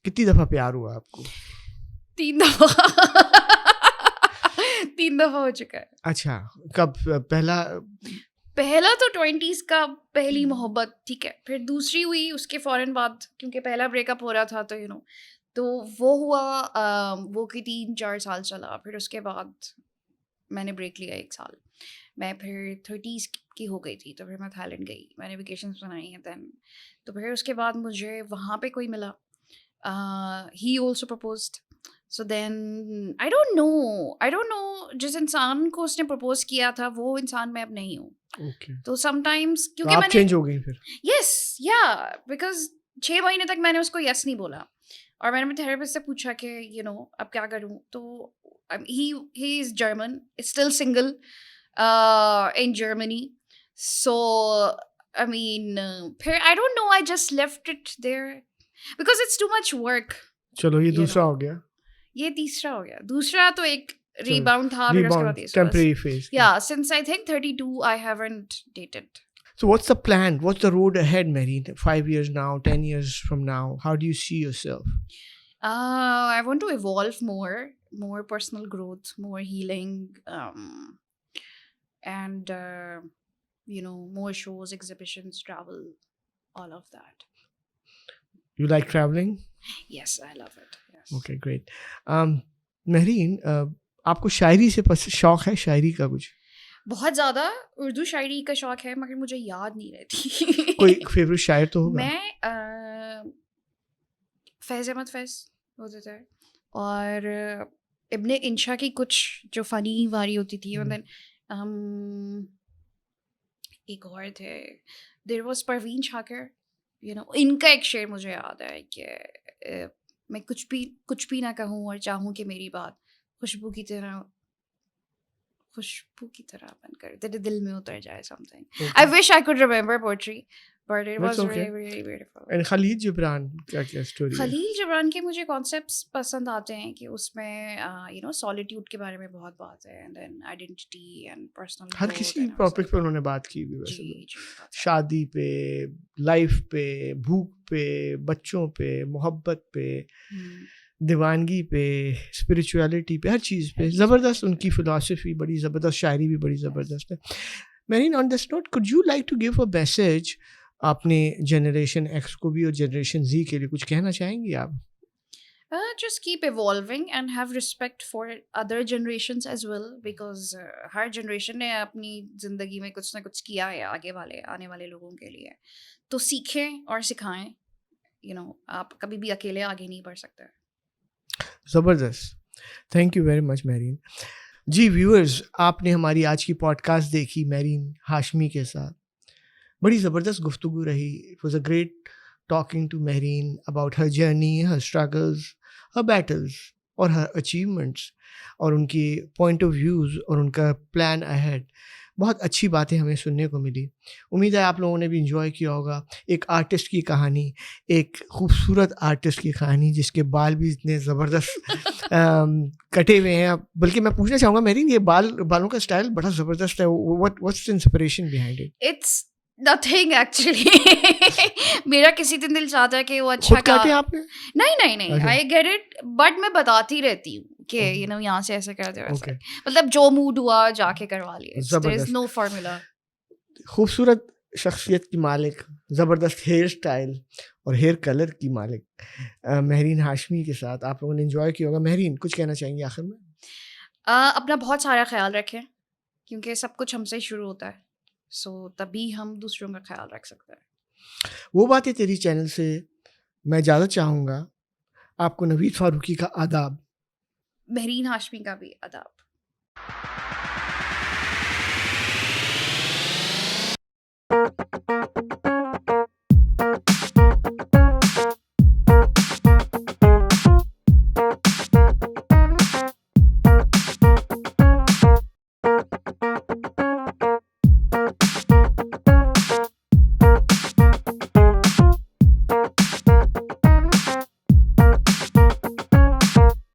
कितनी दफ़ा प्यार हुआ आपको? 3 दफा 3 दफा हो चुका है। अच्छा, कब पहला तो 20s का पहली मोहब्बत, ठीक है, फिर दूसरी हुई उसके फ़ौरन बाद, क्योंकि पहला ब्रेकअप हो रहा था तो तो वो हुआ, वो कि 3-4 साल चला, फिर उसके बाद मैंने ब्रेक लिया 1 साल। मैं फिर 30s की हो गई थी, तो फिर मैं थाईलैंड गई, मैंने वेकेशंस बनाई हैं देन। तो फिर उसके बाद मुझे वहाँ पे कोई मिला, he also proposed. So then I don't know जिस इंसान को उसने प्रपोज किया था वो इंसान मैं अब नहीं हूँ। ओके, तो समटाइम्स तो क्योंकि आप मैंने चेंज हो गई फिर? यस या बिकॉज 6 महीने तक मैंने उसको यस नहीं बोला, और मैंने अपने थेरेपिस्ट से पूछा कि अब क्या करूँ, तो he is German, still single in Germany. So, I mean, I don't know, I just left it there because it's too much work. चलो ये you दूसरा know. हो गया, ये तीसरा हो गया, दूसरा तो एक चलो rebound था, फिर उसके बाद rebound, तीसरा। temporary phase. Yeah, since I think 32, I haven't dated. So what's the plan? What's the road ahead, Mehreen? 5 years now, 10 years from now, how do you see yourself? I want to evolve more personal growth, more healing, and more shows, exhibitions, travel, all of that. You like traveling? Yes, I love it. Yes. Okay, great. Mehreen, आपको शायरी से शौक है, शायरी का कुछ? बहुत ज़्यादा उर्दू शायरी का शौक है, मगर मुझे याद नहीं रहती। कोई फेवरेट शायर तो होगा? मैं फैज़ अहमद फैज़ होते थे, और इब्ने इंशा की कुछ जो फ़नी वारी होती थी, और देन एक और थे, देयर वाज परवीन शाकिर, इनका एक शेर मुझे याद है कि मैं कुछ भी ना कहूँ और चाहूँ कि मेरी बात खुशबू की तरह बनकर तेरे दिल में उतर जाए, something. I wish I could remember poetry, but it was okay. Really really beautiful. And Khalil Gibran क्या स्टोरी है? खलील जिब्रान के मुझे कॉन्सेप्ट्स पसंद आते हैं कि उसमें सॉलिट्यूड के बारे में बहुत बात है, and then identity and personal हर किसी टॉपिक पे उन्होंने बात की हुई, वैसे तो शादी पे, लाइफ पे, भूख पे, बच्चों पे, मोहब्बत पे, दीवानगी पे, स्पिरिचुअलिटी पे, हर चीज़ पे ज़बरदस्त उनकी फ़िलासफ़ी बड़ी ज़बरदस्त, शायरी भी बड़ी ज़बरदस्त है। Mehreen, on this note, could you like to give a message अपने जनरेशन एक्स को भी और जनरेशन जी के लिए कुछ कहना चाहेंगी आप? Just keep evolving and have respect for other generations as well, because her generation ने अपनी ज़िंदगी में कुछ ना कुछ किया है आने वाले लोगों के लिए, तो सीखें और सिखाएं। आप कभी भी अकेले आगे नहीं बढ़ सकते। ज़बरदस्त, thank you very much Mehreen ji. Viewers, आपने हमारी आज की पॉडकास्ट देखी मेहरीन हाशमी के साथ, बड़ी ज़बरदस्त गुफ्तगू रही। It was a great talking to Mehreen about her journey, her struggles, her battles और हर अचीवमेंट्स, और उनकी पॉइंट ऑफ व्यूज़ और उनका प्लान अहेड। बहुत अच्छी बातें हमें सुनने को मिली। उम्मीद है आप लोगों ने भी इंजॉय किया होगा। एक आर्टिस्ट की कहानी, एक खूबसूरत आर्टिस्ट की कहानी जिसके बाल भी इतने ज़बरदस्त कटे हुए हैं। बल्कि मैं पूछना चाहूँगा मेहरीन, ये बालों का स्टाइल बड़ा ज़बरदस्त है। What's the inspiration behind it? It's nothing actually. मेरा किसी दिन दिल चाहता है कि वो अच्छा खुद काटे आपने? नहीं, आई गेट इट, बट मैं बताती रहती हूँ कि यहाँ से ऐसे कर दे, वैसे मतलब जो मूड हुआ जाके करवा लिया। There is no formula. खूबसूरत शख्सियत की मालिक, ज़बरदस्त हेयर स्टाइल और हेयर कलर की मालिक मेहरीन हाशमी के साथ आप लोगों ने एंजॉय किया होगा। मेहरीन, कुछ कहना चाहेंगे आखिर में? अपना बहुत सारा ख्याल रखें, क्योंकि सब कुछ हमसे शुरू होता है, सो तभी हम दूसरों का ख्याल रख सकते हैं। वो बातें तेरी चैनल से मैं इजाज़त चाहूँगा। आपको नवीद फ़ारूकी का आदाब। मेहरीन हाशमी का भी आदाब।